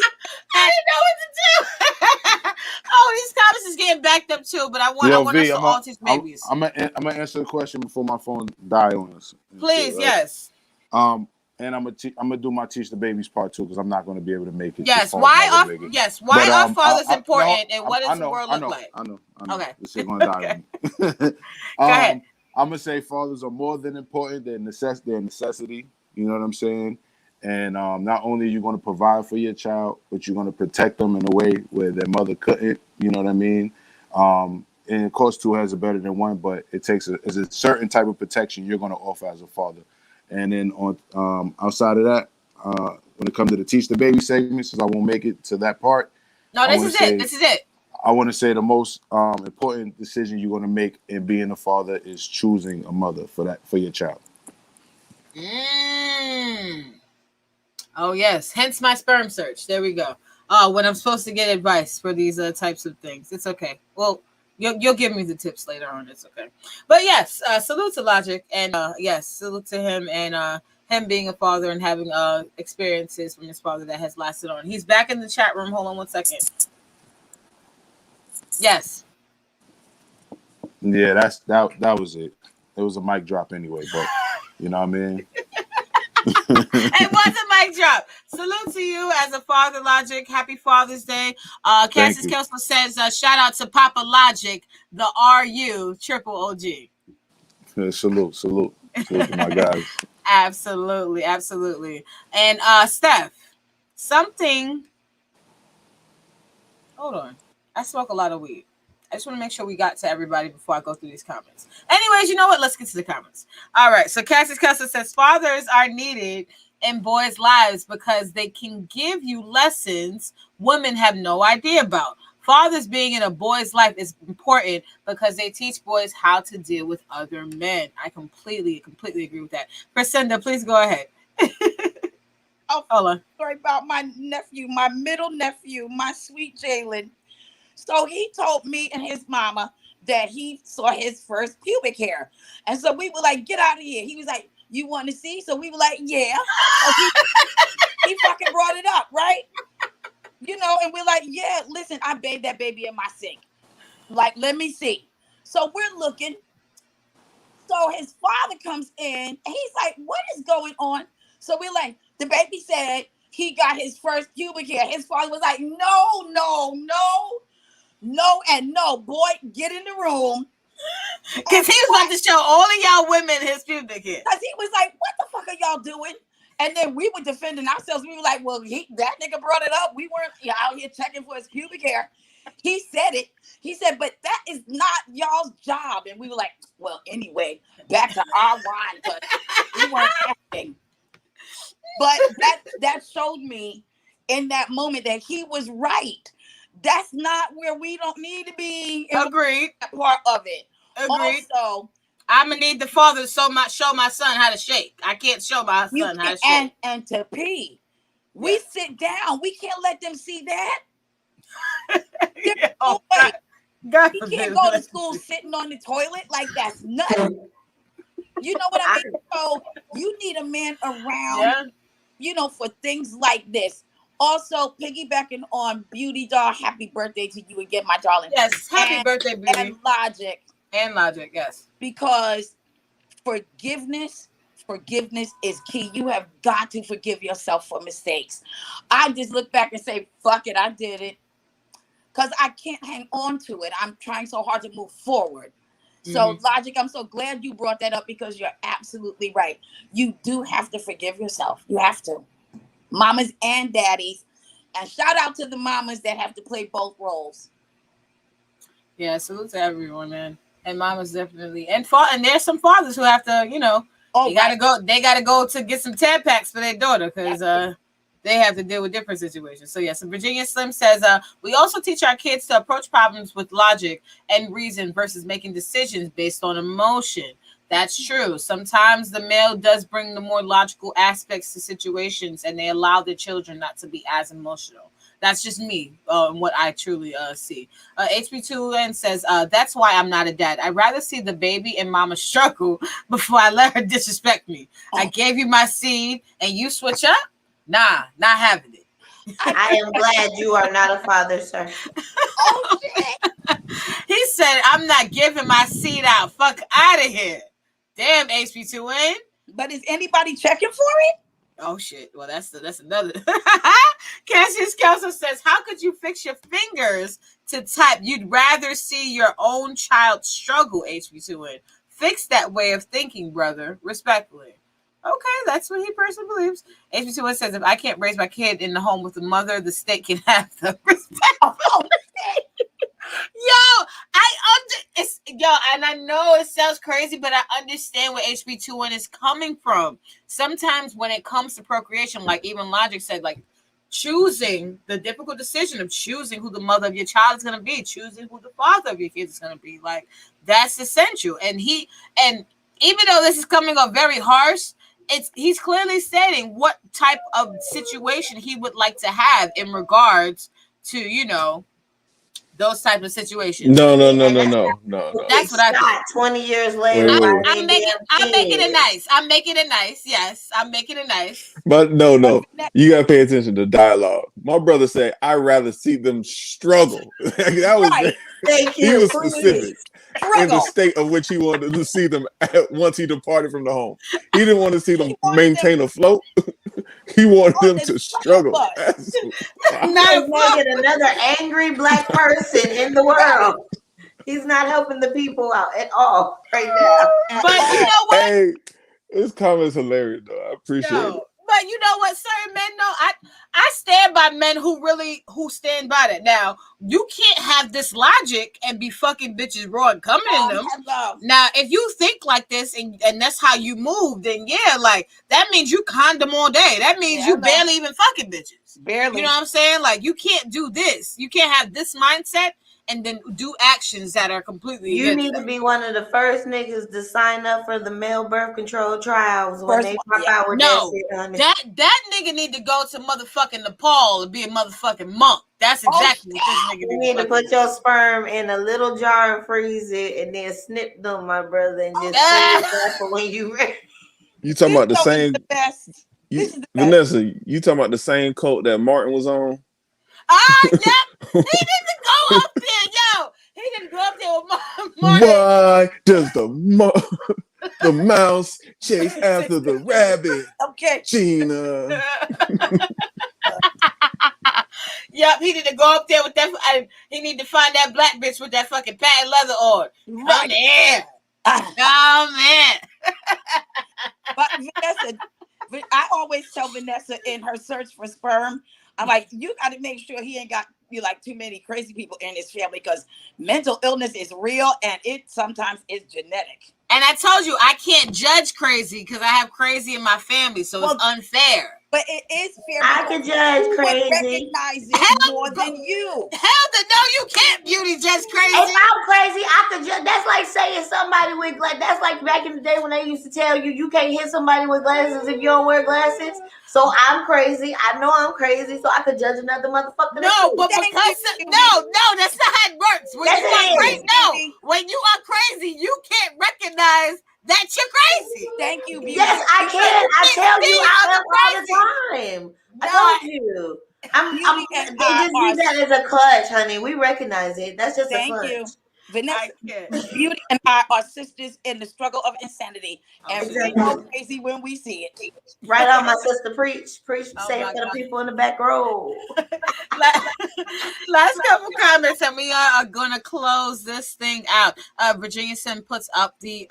I spent didn't know what to do. Oh, these comments is getting backed up too, but I Yo, want us V, to all teach babies. I'm gonna answer the question before my phone die on us and shit, Please, right? yes. And I'm gonna do my teach the babies part too because I'm not gonna be able to make it. This Yes. phone's not gonna make it. Why But are fathers no, important and what I does the know, world look like? I know. Okay. This shit gonna die Okay. on me. Go ahead. I'm gonna say fathers are more than important. They're necessity. You know what I'm saying? And not only are you going to provide for your child, but you're going to protect them in a way where their mother couldn't. You know what I mean? And of course, two heads are better than one, but it's a certain type of protection you're going to offer as a father. And then on outside of that, when it comes to the teach the baby segment, since I won't make it to that part, No, I this want to is it. say This is it. I want to say the most important decision you're going to make in being a father is choosing a mother for your child. Mm. Oh yes. Hence my sperm search. There we go. When I'm supposed to get advice for these types of things, it's okay. Well, you'll give me the tips later on. It's okay. But yes, salute to Logic, and yes, salute to him and him being a father and having experiences from his father that has lasted on. He's back in the chat room. Hold on one second. Yes. Yeah, that was it. It was a mic drop anyway, but you know what I mean. It was a mic drop. Salute to you as a father, Logic. Happy Father's Day. Thank Cassius you. Kelso says, shout out to Papa Logic, the RU triple OG. Salute to my guys. Absolutely, absolutely. And Steph, something. Hold on. I smoke a lot of weed. I just want to make sure we got to everybody before I go through these comments. Anyways, you know what? Let's get to the comments. All right. So Cassius Kessler says fathers are needed in boys' lives because they can give you lessons women have no idea about. Fathers being in a boy's life is important because they teach boys how to deal with other men. I completely agree with that. Priscinda, please go ahead. Oh, Hold on. story about my nephew, my middle nephew, my sweet Jalen. So he told me and his mama that he saw his first pubic hair. And so we were like, get out of here. He was like, You want to see? So we were like, yeah. So he fucking brought it up, right? You know, and we're like, yeah, listen, I bathed that baby in my sink. Like, let me see. So we're looking. So his father comes in and he's like, what is going on? So we're like, the baby said he got his first pubic hair. His father was like, no, no, no, no, and no. Boy, get in the room. Because he was about to show all of y'all women his pubic hair. Because he was like, what the fuck are y'all doing? And then we were defending ourselves. We were like, well, that nigga brought it up. We weren't out here checking for his pubic hair. He said it. He said, but that is not y'all's job. And we were like, well, anyway, back to our wine, because we weren't asking. But that showed me in that moment that he was right. That's not where we don't need to be. Agreed. That part of it. Agreed. Also, I'm gonna need the father to show my son how to shake. I can't show my son how to shake. And to pee. We sit down. We can't let them see that. Yeah, God he can't go to school sitting on the toilet like that's nuts. You know what I mean? So you need a man around, you know, for things like this. Also, piggybacking on Beauty Doll, happy birthday to you again, my darling. Yes, happy birthday, Beauty. And Logic. And Logic, yes. Because forgiveness is key. You have got to forgive yourself for mistakes. I just look back and say, fuck it, I did it. Because I can't hang on to it. I'm trying so hard to move forward. So, Logic, I'm so glad you brought that up because you're absolutely right. You do have to forgive yourself. You have to. Mamas and daddies. And shout out to the mamas that have to play both roles. Yeah, salute to everyone, man. And mamas definitely. And there's some fathers who have to, you know, they gotta go to get some Tampax for their daughter because they have to deal with different situations. So yes, Virginia Slim says, we also teach our kids to approach problems with logic and reason versus making decisions based on emotion. That's true. Sometimes the male does bring the more logical aspects to situations and they allow their children not to be as emotional. That's just me, what I truly see. HB2N says, that's why I'm not a dad. I'd rather see the baby and mama struggle before I let her disrespect me. I gave you my seed and you switch up? Nah, not having it. I am glad you are not a father, sir. Oh, shit. He said, I'm not giving my seed out. Fuck out of here. Damn, HB2N. But is anybody checking for it? Oh shit! Well, that's another. Cassius Kelso says, "How could you fix your fingers to type? You'd rather see your own child struggle." HB2N. Fix that way of thinking, brother. Respectfully. Okay, that's what he personally believes. HB2N says, "If I can't raise my kid in the home with the mother, the state can have the respect." And I know it sounds crazy, but I understand where HB2N is coming from. Sometimes when it comes to procreation, like even Logic said, like choosing the difficult decision of choosing who the mother of your child is going to be, choosing who the father of your kid is going to be, like that's essential. And even though this is coming off very harsh, he's clearly stating what type of situation he would like to have in regards to, you know, those type of situations. No. That's what I think. 20 years later, I'm making it nice. I'm making it nice. Yes, I'm making it nice. But no. You gotta pay attention to dialogue. My brother said, "I'd rather see them struggle." That was right. Thank you. He was specific in the state of which he wanted to see them once he departed from the home. He didn't want to see them maintain afloat. He wanted them to struggle. Not get another angry black person in the world. He's not helping the people out at all right now. But you know what? Hey, this comment's hilarious, though. I appreciate it. But you know what, certain men know, I stand by men who stand by that. Now, you can't have this logic and be fucking bitches raw and coming in them. Hello. Now, if you think like this and that's how you move, then yeah, like that means you condom all day. That means you barely even fucking bitches. Barely. You know what I'm saying? Like you can't do this. You can't have this mindset and then do actions that are completely. You need to be one of the first niggas to sign up for the male birth control trials when they pop out with that nigga need to go to motherfucking Nepal and be a motherfucking monk. That's exactly what this nigga You need to put your sperm in a little jar and freeze it and then snip them, my brother, and just save it for when you ready. You talking This about the show is the same? best. You This is the best. Vanessa? You talking about the same coat that Martin was on? Yep. He didn't go up there, yo. He didn't go up there with Martin. Why does the mouse chase after the rabbit? Okay. Gina. Yep, he need to go up there with that. He need to find that black bitch with that fucking patent leather on. Right. Come here. Ah. Come in. But Vanessa, I always tell Vanessa in her search for sperm, I'm like, you got to make sure he ain't got you like too many crazy people in his family because mental illness is real and it sometimes is genetic. And I told you I can't judge crazy because I have crazy in my family, so it's unfair. But it is fair. I can judge who would crazy. recognize it more than you? Hell no, you can't beauty judge crazy. If I'm crazy, I could judge. That's like saying somebody with glasses. That's like back in the day when they used to tell you you can't hit somebody with glasses if you don't wear glasses. So I'm crazy. I know I'm crazy, so I could judge another motherfucker. No, but because no, that's not how it works. When Yes, you it are is. crazy, no, when you are crazy, you can't recognize that you're crazy. Thank you, Beauty. Yes, I can. I tell you, I am all the time. No, I told you. Beauty They and just I use that as a clutch, honey. We recognize it. That's just a Thank clutch. you. Vanessa, I can't. Beauty and I are sisters in the struggle of insanity. And we Exactly. go crazy when we see it. Right on, my sister. Preach. Oh Say it my for the God. people in the back row. Last couple comments, and we are going to close this thing out. Virginia Sim puts up the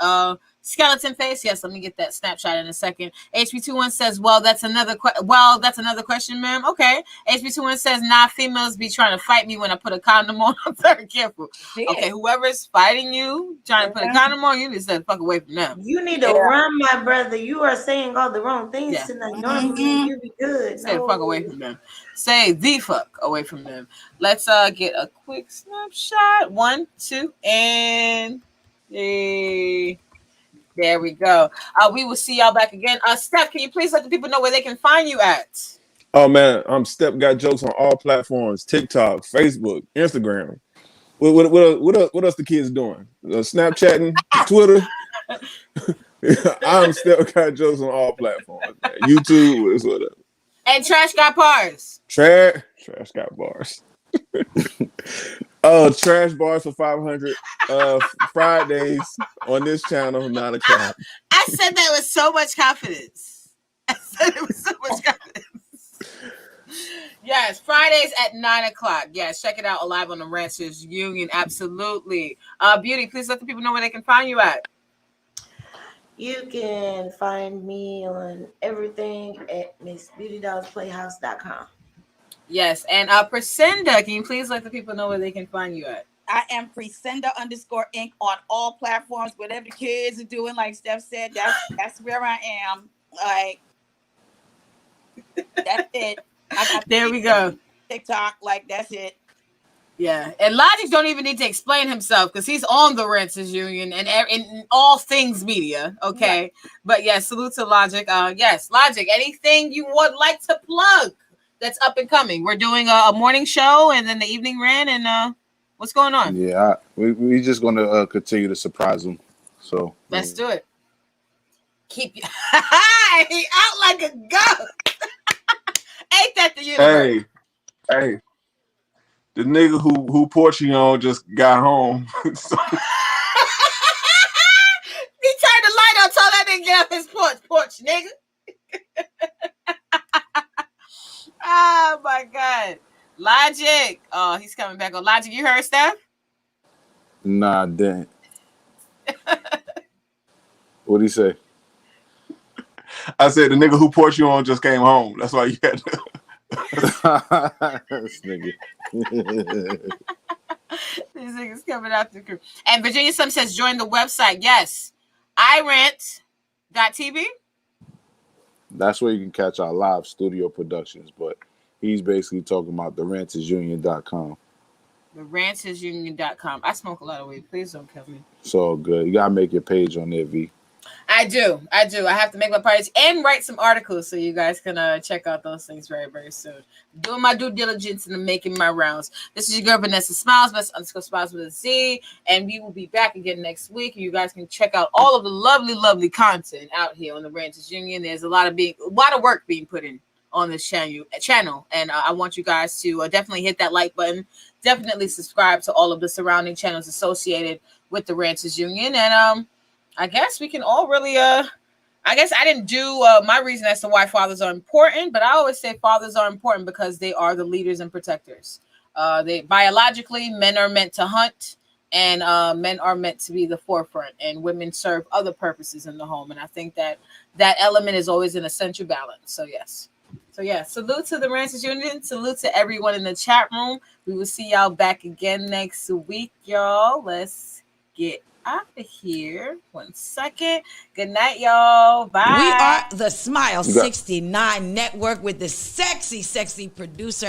skeleton face. Yes, let me get that snapshot in a second. HB21 says, "Well, that's another question, ma'am." Okay. HB21 says, "Nah, females be trying to fight me when I put a condom on. I'm very careful." Shit. Okay, whoever's fighting you, trying to put a condom on, you need to stay the fuck away from them. You need to run, my brother. You are saying all the wrong things Yeah. tonight. Normally, you be good. Stay the fuck away from them. Say the fuck away from them. Let's get a quick snapshot. 1, 2, and there we go. We will see y'all back again. Steph, can you please let the people know where they can find you at? Oh man, Step got jokes on all platforms: TikTok, Facebook, Instagram. What else the kids doing? Snapchatting, Twitter. I'm Step got jokes on all platforms. Man. YouTube, it's whatever. And Trash Got Bars. Trash got bars. Trash bars for 500 Fridays on this channel, 9 o'clock. I said that with so much confidence. Yes, Fridays at 9 o'clock. Yes, check it out live on the Ranchers Union. Absolutely. Beauty, please let the people know where they can find you at. You can find me on everything at MissBeautyDollsPlayhouse.com. Yes, and Priscinda, can you please let the people know where they can find you at? I am Priscinda_Inc. on all platforms. Whatever the kids are doing, like Steph said, that's where I am. Like that's it. There we go. TikTok, like that's it. Yeah, and Logic don't even need to explain himself because he's on the Ranchers Union and in all things media. Okay, right. But yeah, salute to Logic. Yes, Logic. Anything you would like to plug that's up and coming? We're doing a morning show and then the evening rant and what's going on? Yeah, we just gonna continue to surprise them. So let's do it. Keep he out like a goat. Ain't that the universe? Hey. The nigga who Portion just got home. So. He turned the light on, told that nigga get off his porch, nigga. Oh my God. Logic. Oh, he's coming back on. Logic, you heard Steph? Nah, I didn't. What'd he say? I said the nigga who Portion just came home. That's why you had to. This nigga. These niggas coming out the crew. And Virginia Sum says join the website. Yes. iRent.tv. That's where you can catch our live studio productions, but he's basically talking about the ranchersunion.com. The ranchersunion.com. I smoke a lot of weed. Please don't kill me. It's all good. You gotta make your page on there, V. I do. I have to make my parties and write some articles so you guys can check out those things very, very soon. Doing my due diligence and making my rounds. This is your girl Vanessa Smiles, Vanessa_Smiles with a Z, and we will be back again next week. You guys can check out all of the lovely, lovely content out here on the Ranters Union. There's a lot of work being put in on this channel, and I want you guys to definitely hit that like button. Definitely subscribe to all of the surrounding channels associated with the Ranters Union, and I guess we can all really I guess I didn't do my reason as to why fathers are important, but I always say fathers are important because they are the leaders and protectors. They biologically, men are meant to hunt, and men are meant to be the forefront, and women serve other purposes in the home. And I think that element is always an essential balance. So yes. So yeah, salute to the Ranters Union. Salute to everyone in the chat room. We will see y'all back again next week, y'all. Let's get out of here. 1 second. Good night, y'all. Bye. We are the Smile 69 Network with the sexy producer